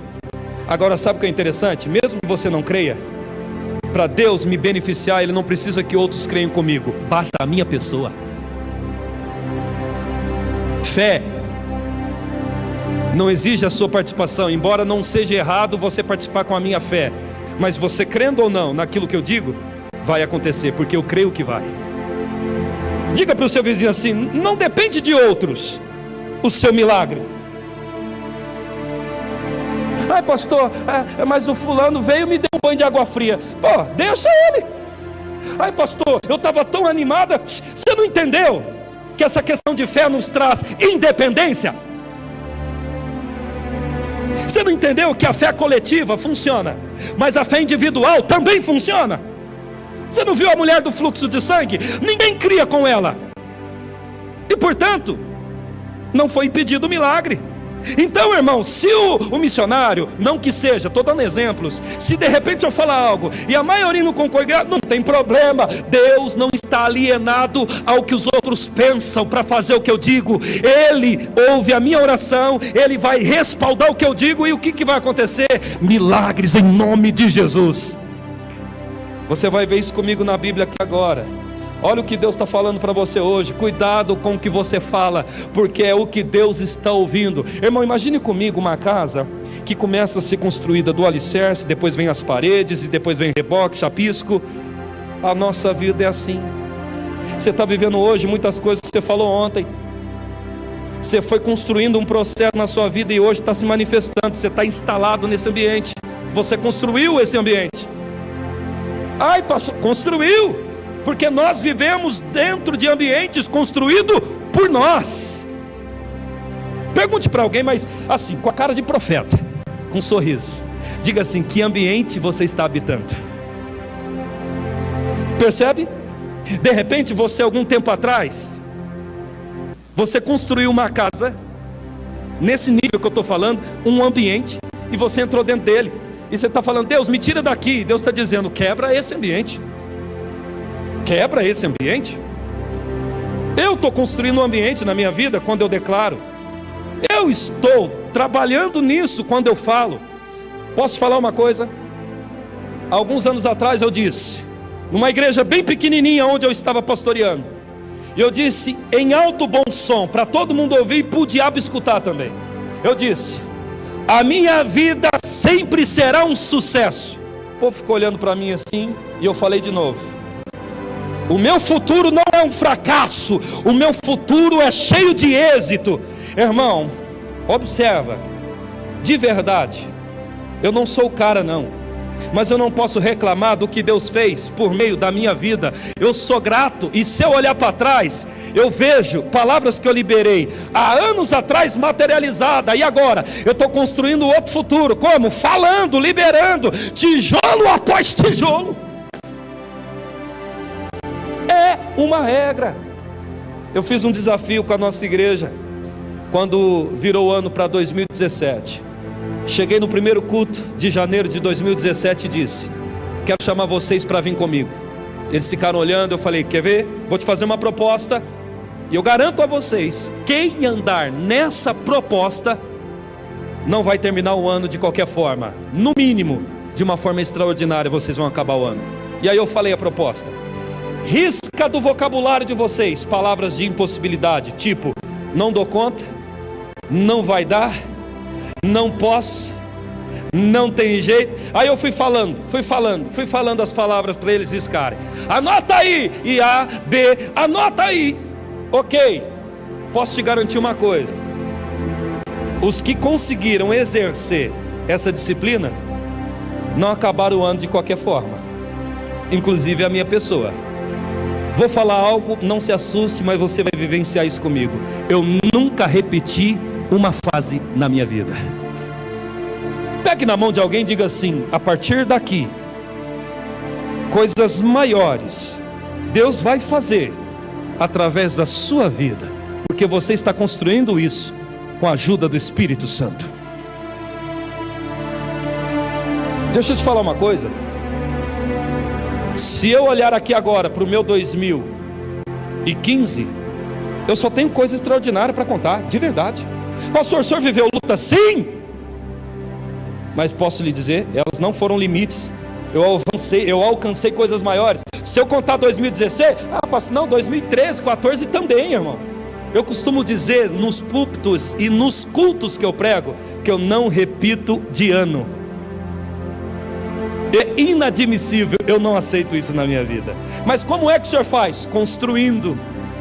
Agora, sabe o que é interessante? Mesmo que você não creia, para Deus me beneficiar, Ele não precisa que outros creiam comigo, basta a minha pessoa. Fé não exige a sua participação, embora não seja errado você participar com a minha fé, mas você crendo ou não naquilo que eu digo, vai acontecer, porque eu creio que vai. Diga para o seu vizinho assim: não depende de outros o seu milagre. Ai, pastor, mas o fulano veio e me deu um banho de água fria. Pô, deixa ele. Ai, pastor, eu estava tão animada. Você não entendeu que essa questão de fé nos traz independência? Você não entendeu que a fé coletiva funciona, mas a fé individual também funciona? Você não viu a mulher do fluxo de sangue? Ninguém cria com ela. E portanto, não foi impedido o milagre. Então, irmão, se o missionário, não que seja, estou dando exemplos, se de repente eu falar algo e a maioria não concordar, não tem problema. Deus não está alienado ao que os outros pensam para fazer o que eu digo. Ele ouve a minha oração, Ele vai respaldar o que eu digo. E o que vai acontecer? Milagres em nome de Jesus. Você vai ver isso comigo na Bíblia aqui agora. Olha o que Deus está falando para você hoje. Cuidado com o que você fala, porque é o que Deus está ouvindo. Irmão, imagine comigo uma casa que começa a ser construída do alicerce, depois vem as paredes, e depois vem reboque, chapisco. A nossa vida é assim. Você está vivendo hoje muitas coisas que você falou ontem. Você foi construindo um processo na sua vida e hoje está se manifestando. Você está instalado nesse ambiente. Você construiu esse ambiente. Ai, pastor, construiu. Porque nós vivemos dentro de ambientes construídos por nós. Pergunte para alguém, mas assim, com a cara de profeta, com um sorriso. Diga assim: que ambiente você está habitando? Percebe? De repente você, algum tempo atrás, você construiu uma casa, nesse nível que eu estou falando, um ambiente, e você entrou dentro dele. E você está falando: Deus, me tira daqui. Deus está dizendo: quebra esse ambiente. Quebra esse ambiente. Eu estou construindo um ambiente na minha vida quando eu declaro. Eu estou trabalhando nisso quando eu falo. Posso falar uma coisa? Alguns anos atrás eu disse, numa igreja bem pequenininha onde eu estava pastoreando, eu disse em alto bom som, para todo mundo ouvir e para o diabo escutar também. Eu disse: a minha vida sempre será um sucesso. O povo ficou olhando para mim assim, e eu falei de novo: o meu futuro não é um fracasso, o meu futuro é cheio de êxito. Irmão, observa, de verdade, eu não sou o cara não, mas eu não posso reclamar do que Deus fez por meio da minha vida. Eu sou grato, e se eu olhar para trás, eu vejo palavras que eu liberei há anos atrás materializada, e agora eu estou construindo outro futuro. Como? Falando, liberando, tijolo após tijolo. É uma regra. Eu fiz um desafio com a nossa igreja quando virou o ano para 2017. Cheguei no primeiro culto de janeiro de 2017 e disse: quero chamar vocês para vir comigo. Eles ficaram olhando, eu falei: quer ver? Vou te fazer uma proposta, e eu garanto a vocês, quem andar nessa proposta não vai terminar o ano de qualquer forma. No mínimo, de uma forma extraordinária, vocês vão acabar o ano. E aí eu falei a proposta: risca do vocabulário de vocês palavras de impossibilidade, tipo não dou conta, não vai dar, não posso, não tem jeito. Aí eu fui falando as palavras para eles riscarem. Anota aí, e A, B, anota aí. Ok, posso te garantir uma coisa: os que conseguiram exercer essa disciplina não acabaram o ano de qualquer forma, inclusive a minha pessoa. Vou falar algo, não se assuste, mas você vai vivenciar isso comigo. Eu nunca repeti uma fase na minha vida. Pegue na mão de alguém e diga assim: a partir daqui, coisas maiores Deus vai fazer através da sua vida, porque você está construindo isso com a ajuda do Espírito Santo. Deixa eu te falar uma coisa. Se eu olhar aqui agora para o meu 2015, eu só tenho coisa extraordinária para contar, de verdade. Pastor, o senhor viveu luta? Sim! Mas posso lhe dizer, elas não foram limites. Eu alcancei coisas maiores. Se eu contar 2016, pastor, não, 2013, 14 também, irmão. Eu costumo dizer nos púlpitos e nos cultos que eu prego, que eu não repito de ano. É inadmissível, eu não aceito isso na minha vida. Mas como é que o senhor faz? Construindo.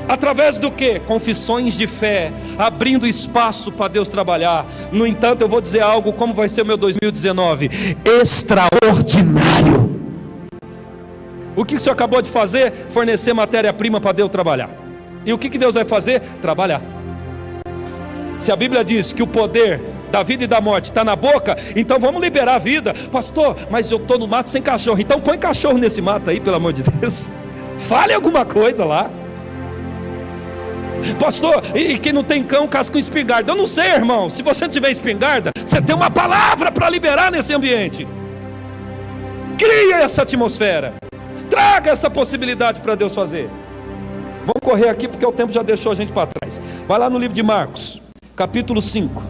Através do que? Confissões de fé, abrindo espaço para Deus trabalhar. No entanto, eu vou dizer algo: como vai ser o meu 2019? Extraordinário. O que o senhor acabou de fazer? Fornecer matéria-prima para Deus trabalhar. E o que Deus vai fazer? Trabalhar. Se a Bíblia diz que o poder da vida e da morte está na boca, então vamos liberar a vida. Pastor, mas eu estou no mato sem cachorro. Então põe cachorro nesse mato aí, pelo amor de Deus. Fale alguma coisa lá. Pastor, e quem não tem cão, caça com espingarda. Eu não sei, irmão, se você não tiver espingarda, você tem uma palavra para liberar nesse ambiente. Cria essa atmosfera, traga essa possibilidade para Deus fazer. Vamos correr aqui porque o tempo já deixou a gente para trás. Vai lá no livro de Marcos, capítulo 5.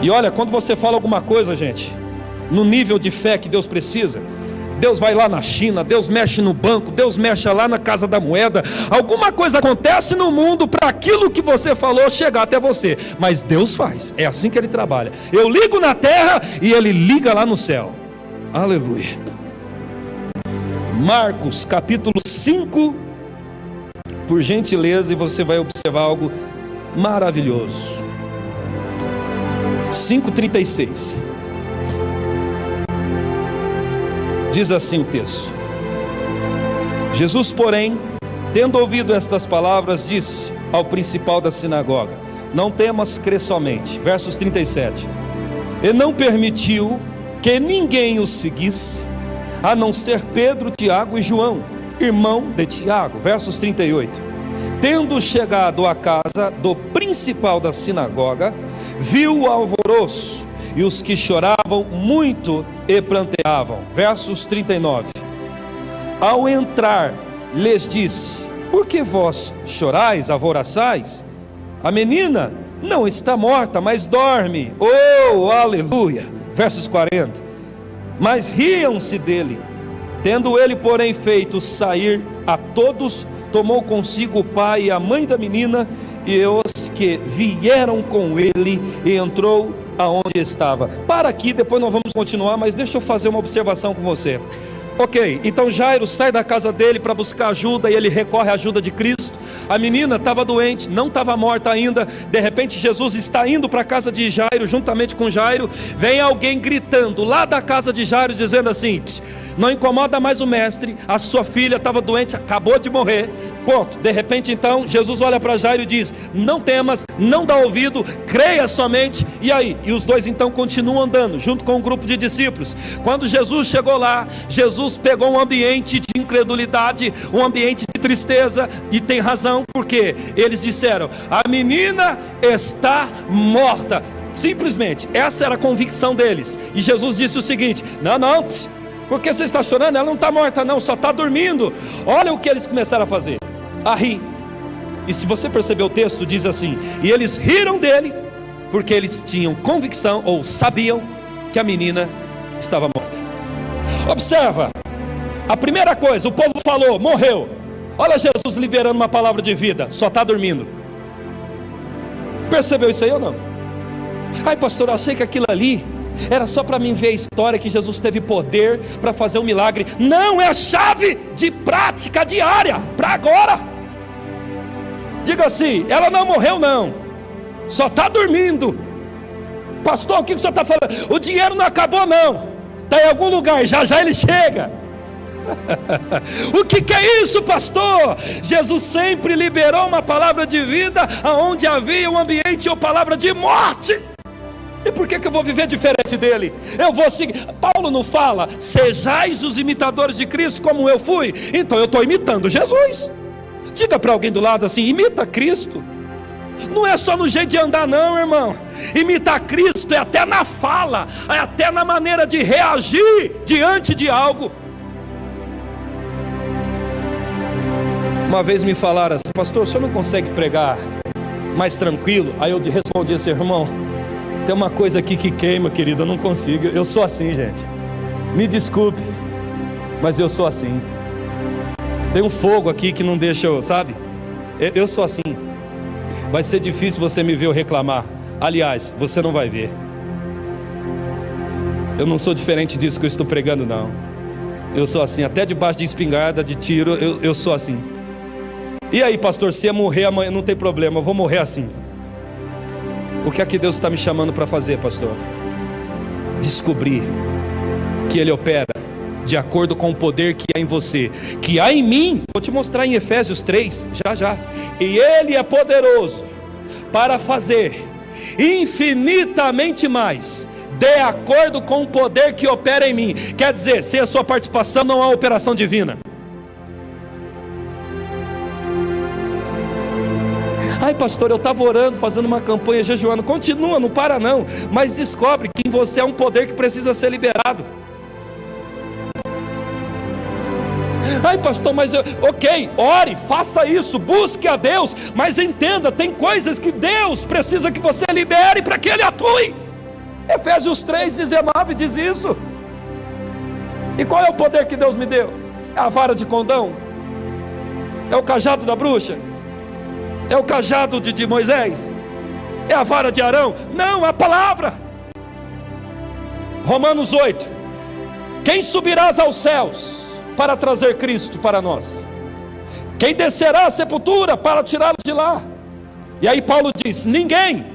E olha, quando você fala alguma coisa, gente, no nível de fé que Deus precisa, Deus vai lá na China, Deus mexe no banco, Deus mexe lá na casa da moeda. Alguma coisa acontece no mundo para aquilo que você falou chegar até você. Mas Deus faz, é assim que Ele trabalha. Eu ligo na terra e Ele liga lá no céu. Aleluia. Marcos capítulo 5, por gentileza, e você vai observar algo maravilhoso. 5:36. Diz assim o texto: Jesus, porém, tendo ouvido estas palavras, disse ao principal da sinagoga: não temas, crê somente. Versos 37. E não permitiu que ninguém o seguisse, a não ser Pedro, Tiago e João, irmão de Tiago. Versos 38. Tendo chegado à casa do principal da sinagoga, viu o alvoroço e os que choravam muito e pranteavam. Versos 39. Ao entrar, lhes disse: por que vós chorais, alvoroçais? A menina não está morta, mas dorme. Oh, aleluia. Versos 40. Mas riam-se dele. Tendo ele, porém, feito sair a todos, tomou consigo o pai e a mãe da menina e os que vieram com ele, e entrou aonde estava. Para aqui, depois nós vamos continuar, mas deixa eu fazer uma observação com você. Ok, então Jairo sai da casa dele para buscar ajuda, e ele recorre à ajuda de Cristo. A menina estava doente, não estava morta ainda. De repente Jesus está indo para a casa de Jairo, juntamente com Jairo. Vem alguém gritando lá da casa de Jairo, dizendo assim: não incomoda mais o mestre, a sua filha estava doente, acabou de morrer. Ponto. De repente então Jesus olha para Jairo e diz: não temas, não dá ouvido, creia somente. E aí? E os dois então continuam andando, junto com um grupo de discípulos. Quando Jesus chegou lá, Jesus pegou um ambiente de incredulidade, um ambiente de tristeza, e tem razão, porque eles disseram: a menina está morta. Simplesmente, essa era a convicção deles. E Jesus disse o seguinte: não, por que você está chorando? Ela não está morta não, só está dormindo. Olha o que eles começaram a fazer, a rir. E se você perceber o texto, diz assim: e eles riram dele, porque eles tinham convicção, ou sabiam, que a menina estava morta. Observa, a primeira coisa, o povo falou: morreu. Olha Jesus liberando uma palavra de vida: só está dormindo. Percebeu isso aí ou não? Ai pastor, eu achei que aquilo ali era só para mim ver a história, que Jesus teve poder para fazer um milagre. Não, é a chave de prática diária, para agora. Diga assim: ela não morreu não, só está dormindo. Pastor, o que o senhor está falando? O dinheiro não acabou não, está em algum lugar, já já ele chega. O que é isso, pastor? Jesus sempre liberou uma palavra de vida aonde havia um ambiente ou palavra de morte. E por que eu vou viver diferente dele? Eu vou seguir. Paulo não fala: sejais os imitadores de Cristo como eu fui. Então eu estou imitando Jesus. Diga para alguém do lado assim: imita Cristo. Não é só no jeito de andar não, irmão. Imitar Cristo é até na fala, é até na maneira de reagir diante de algo. Uma vez me falaram assim: pastor, o senhor não consegue pregar mais tranquilo? Aí eu respondi assim: irmão, tem uma coisa aqui que queima, querido, eu não consigo. Eu sou assim, gente. Me desculpe, mas eu sou assim. Tem um fogo aqui que não deixa eu, sabe? Eu sou assim. Vai ser difícil você me ver eu reclamar. Aliás, você não vai ver. Eu não sou diferente disso que eu estou pregando não. Eu sou assim, até debaixo de espingarda, de tiro, eu sou assim. E aí pastor, se eu morrer amanhã não tem problema, eu vou morrer assim. O que é que Deus está me chamando para fazer, pastor? Descobrir que Ele opera de acordo com o poder que há em você, que há em mim. Vou te mostrar em Efésios 3, já. E Ele é poderoso para fazer infinitamente mais, de acordo com o poder que opera em mim. Quer dizer, sem a sua participação não há operação divina. Ai pastor, eu estava orando, fazendo uma campanha, jejuando. Continua, não para não, mas descobre que em você é um poder que precisa ser liberado. Ai pastor, mas ok, ore, faça isso, busque a Deus, mas entenda, tem coisas que Deus precisa que você libere para que Ele atue. Efésios 3,19 diz isso. E qual é o poder que Deus me deu? É a vara de condão? É o cajado da bruxa? É o cajado de Moisés? É a vara de Arão? Não, é a palavra. Romanos 8: quem subirá aos céus para trazer Cristo para nós? Quem descerá à sepultura para tirá-lo de lá? E aí Paulo diz: ninguém.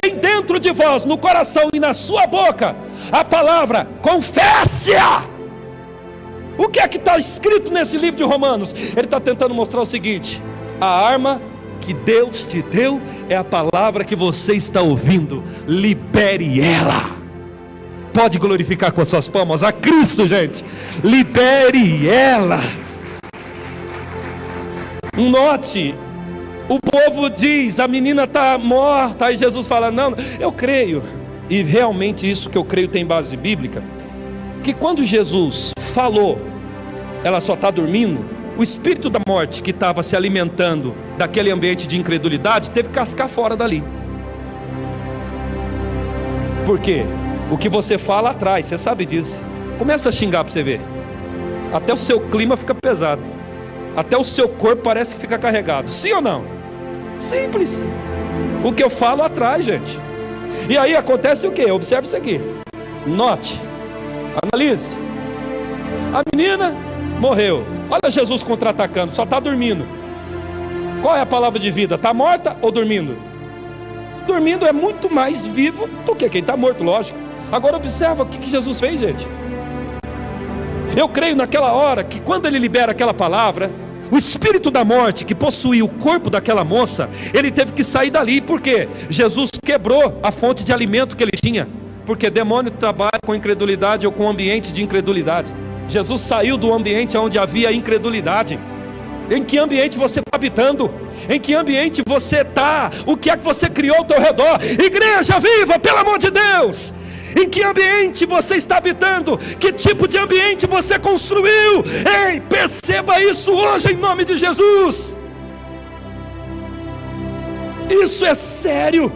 Tem dentro de vós, no coração e na sua boca, a palavra confesse-a. O que é que está escrito nesse livro de Romanos? Ele está tentando mostrar o seguinte: a arma que Deus te deu é a palavra que você está ouvindo. Libere ela. Pode glorificar com as suas palmas a Cristo, gente. Libere ela. Note, o povo diz, a menina está morta. Aí Jesus fala: não, eu creio, e realmente isso que eu creio tem base bíblica, que quando Jesus falou, ela só está dormindo, o espírito da morte que estava se alimentando daquele ambiente de incredulidade teve que cascar fora dali. Por quê? O que você fala atrai, você sabe disso. Começa a xingar para você ver. Até o seu clima fica pesado. Até o seu corpo parece que fica carregado. Sim ou não? Simples. O que eu falo atrai, gente. E aí acontece o quê? Observe isso aqui. Note. Analise. A menina morreu. Olha Jesus contra-atacando. Só está dormindo. Qual é a palavra de vida? Está morta ou dormindo? Dormindo é muito mais vivo do que quem está morto, lógico. Agora observa o que Jesus fez, gente. Eu creio naquela hora que quando ele libera aquela palavra, o espírito da morte que possuía o corpo daquela moça, ele teve que sair dali. Por quê? Jesus quebrou a fonte de alimento que ele tinha. Porque demônio trabalha com incredulidade ou com ambiente de incredulidade. Jesus saiu do ambiente onde havia incredulidade. Em que ambiente você está habitando? Em que ambiente você está? O que é que você criou ao teu redor? Igreja viva, pelo amor de Deus! Em que ambiente você está habitando? Que tipo de ambiente você construiu? Ei, perceba isso hoje em nome de Jesus. Isso é sério.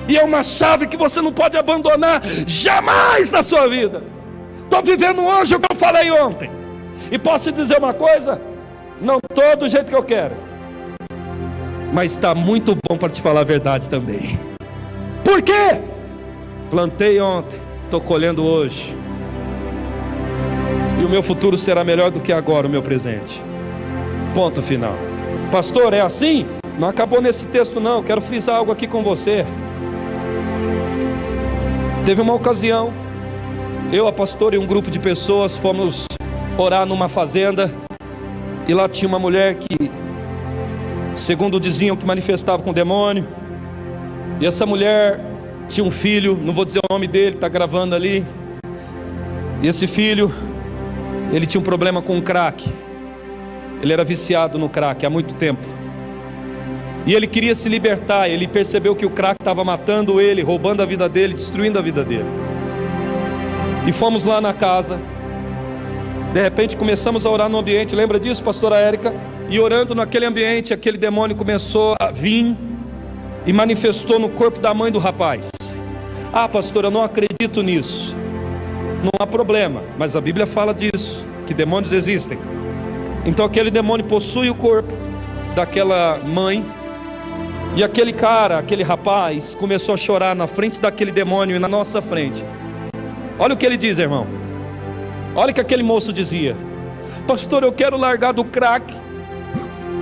E é uma chave que você não pode abandonar jamais na sua vida. Estou vivendo hoje o que eu falei ontem. E posso te dizer uma coisa? Não estou do jeito que eu quero, mas está muito bom para te falar a verdade também. Por quê? Plantei ontem, estou colhendo hoje. E o meu futuro será melhor do que agora o meu presente. Ponto final. Pastor, é assim? Não acabou nesse texto não, quero frisar algo aqui com você. Teve uma ocasião, eu, a pastora e um grupo de pessoas fomos orar numa fazenda. E lá tinha uma mulher que, segundo diziam, que manifestava com demônio. E essa mulher tinha um filho, não vou dizer o nome dele, está gravando ali. E esse filho, ele tinha um problema com o crack. Ele era viciado no crack há muito tempo. E ele queria se libertar. Ele percebeu que o crack estava matando ele, roubando a vida dele, destruindo a vida dele. E fomos lá na casa. De repente começamos a orar no ambiente. Lembra disso, pastora Érica? E orando naquele ambiente, aquele demônio começou a vir e manifestou no corpo da mãe do rapaz. Ah, pastor, eu não acredito nisso. Não há problema, mas a Bíblia fala disso, que demônios existem. Então aquele demônio possui o corpo daquela mãe. E aquele cara, aquele rapaz, começou a chorar na frente daquele demônio e na nossa frente. Olha o que ele diz, irmão. Olha o que aquele moço dizia: pastor, eu quero largar do crack,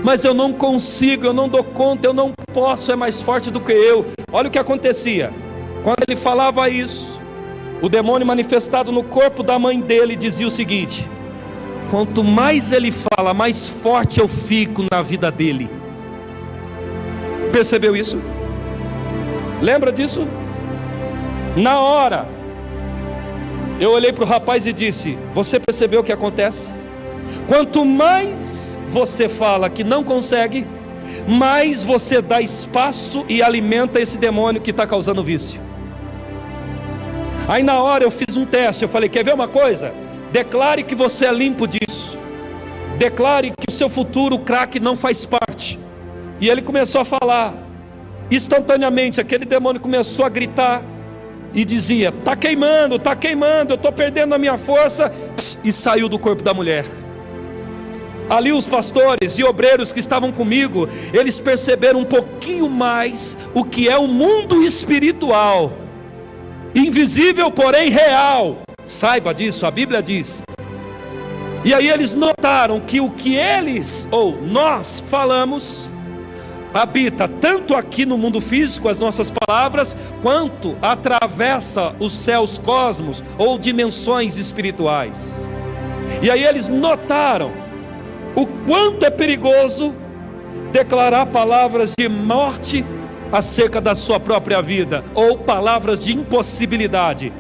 mas eu não consigo, eu não dou conta, eu não posso, é mais forte do que eu. Olha o que acontecia. Quando ele falava isso, o demônio manifestado no corpo da mãe dele dizia o seguinte: quanto mais ele fala, mais forte eu fico na vida dele. Percebeu isso? Lembra disso? Na hora, eu olhei para o rapaz e disse: você percebeu o que acontece? Quanto mais você fala que não consegue, mais você dá espaço e alimenta esse demônio que está causando vício. Aí na hora eu fiz um teste, eu falei, quer ver uma coisa? Declare que você é limpo disso. Declare que o seu futuro, o crack, não faz parte. E ele começou a falar. Instantaneamente aquele demônio começou a gritar e dizia, está queimando, eu estou perdendo a minha força. E saiu do corpo da mulher. Ali os pastores e obreiros que estavam comigo, eles perceberam um pouquinho mais o que é o mundo espiritual, invisível porém real. Saiba disso, a Bíblia diz. E aí eles notaram que o que eles, ou nós falamos, habita tanto aqui no mundo físico, as nossas palavras, quanto atravessa os céus cosmos, ou dimensões espirituais. E aí eles notaram o quanto é perigoso declarar palavras de morte acerca da sua própria vida, ou palavras de impossibilidade.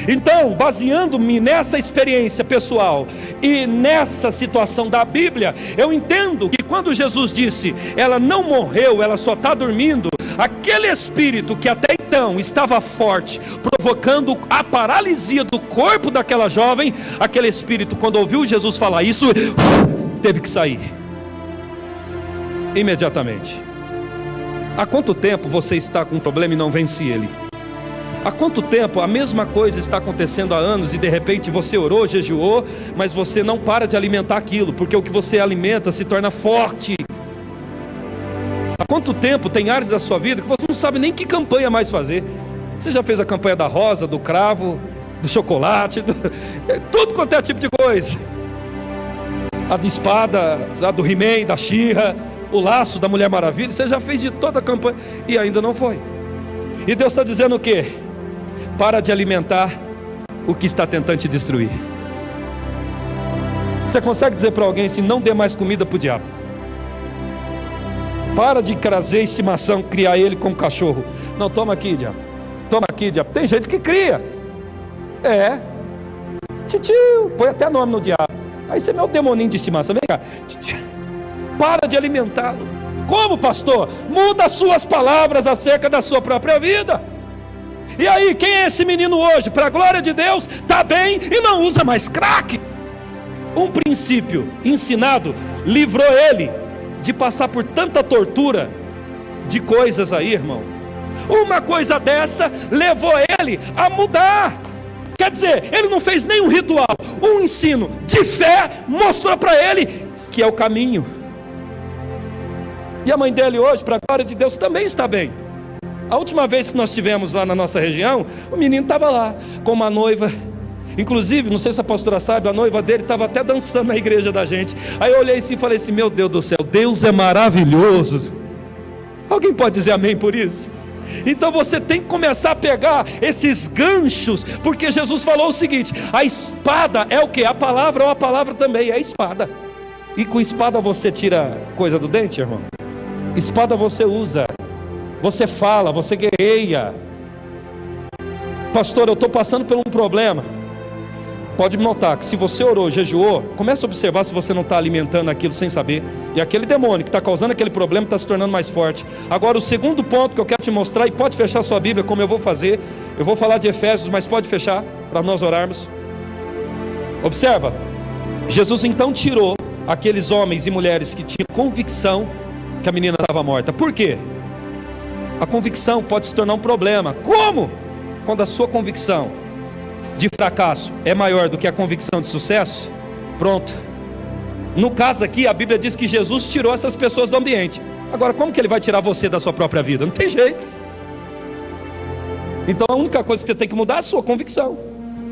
Então, baseando-me nessa experiência pessoal e nessa situação da Bíblia, eu entendo que quando Jesus disse, ela não morreu, ela só está dormindo, aquele espírito que até então estava forte, provocando a paralisia do corpo daquela jovem, aquele espírito, quando ouviu Jesus falar isso, teve que sair imediatamente. Há quanto tempo você está com um problema e não vence ele? Há quanto tempo a mesma coisa está acontecendo há anos e de repente você orou, jejuou, mas você não para de alimentar aquilo, porque o que você alimenta se torna forte. Há quanto tempo tem áreas da sua vida que você não sabe nem que campanha mais fazer? Você já fez a campanha da rosa, do cravo, do chocolate, tudo quanto é tipo de coisa. A de espada, a do He-Man, da She-Ra, o laço da Mulher Maravilha. Você já fez de toda a campanha e ainda não foi. E Deus está dizendo o quê? Para de alimentar o que está tentando te destruir. Você consegue dizer para alguém assim, não dê mais comida para o diabo? Para de trazer estimação, criar ele como cachorro. Não, toma aqui, diabo. Toma aqui, diabo. Tem gente que cria. Titio, põe até nome no diabo. Aí você é meu demoninho de estimação. Vem cá. Titio. Para de alimentá-lo. Como, pastor? Muda as suas palavras acerca da sua própria vida. E aí, quem é esse menino hoje? Para a glória de Deus, está bem e não usa mais crack. Um princípio ensinado livrou ele de passar por tanta tortura de coisas aí, irmão. Uma coisa dessa levou ele a mudar. Quer dizer, ele não fez nenhum ritual. Um ensino de fé mostrou para ele que é o caminho. E a mãe dele hoje, para a glória de Deus, também está bem. A última vez que nós estivemos lá na nossa região, o menino estava lá com uma noiva. Inclusive, não sei se a pastora sabe, a noiva dele estava até dançando na igreja da gente. Aí eu olhei assim e falei assim, meu Deus do céu, Deus é maravilhoso. Alguém pode dizer amém por isso? Então você tem que começar a pegar esses ganchos, porque Jesus falou o seguinte, a espada é o que? A palavra, ou a palavra também é a espada. E com espada você tira coisa do dente, irmão? Espada você usa, você fala, você guerreia. Pastor, eu estou passando por um problema. Pode notar que se você orou, jejuou, comece a observar se você não está alimentando aquilo sem saber. E aquele demônio que está causando aquele problema está se tornando mais forte. Agora o segundo ponto que eu quero te mostrar, e pode fechar sua Bíblia como eu vou fazer. Eu vou falar de Efésios, mas pode fechar para nós orarmos. Observa, Jesus então tirou aqueles homens e mulheres que tinham convicção que a menina estava morta. Por quê? A convicção pode se tornar um problema. Como? Quando a sua convicção de fracasso é maior do que a convicção de sucesso, pronto. No caso aqui, a Bíblia diz que Jesus tirou essas pessoas do ambiente. Agora, como que ele vai tirar você da sua própria vida? Não tem jeito. Então a única coisa que você tem que mudar é a sua convicção.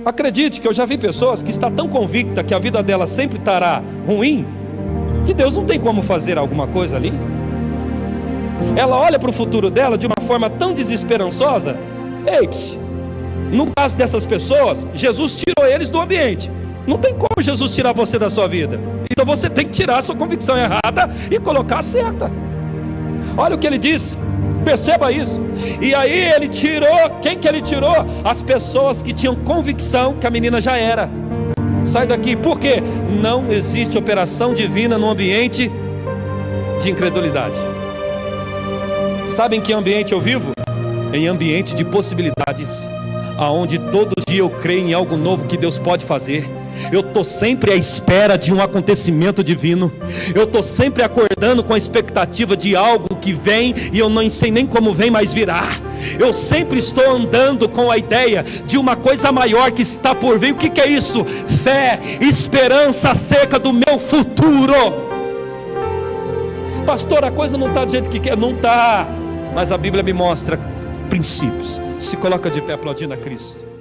Acredite que eu já vi pessoas que estão tão convictas que a vida dela sempre estará ruim, que Deus não tem como fazer alguma coisa ali. Ela olha para o futuro dela de uma forma tão desesperançosa. Ei, no caso dessas pessoas, Jesus tirou eles do ambiente. Não tem como Jesus tirar você da sua vida. Então você tem que tirar a sua convicção errada e colocar a certa. Olha o que ele diz, perceba isso. E aí ele tirou, quem que ele tirou? As pessoas que tinham convicção que a menina já era. Sai daqui, por quê? Não existe operação divina no ambiente de incredulidade. Sabe em que ambiente eu vivo? Em ambiente de possibilidades, aonde todo dia eu creio em algo novo que Deus pode fazer. Eu estou sempre à espera de um acontecimento divino. Eu estou sempre acordando com a expectativa de algo que vem, e eu não sei nem como vem, mas virá. Eu sempre estou andando com a ideia de uma coisa maior que está por vir. O que é isso? Fé, esperança acerca do meu futuro. Pastor, a coisa não está do jeito que quer. Não está, mas a Bíblia me mostra princípios. Se coloca de pé aplaudindo a Cristo.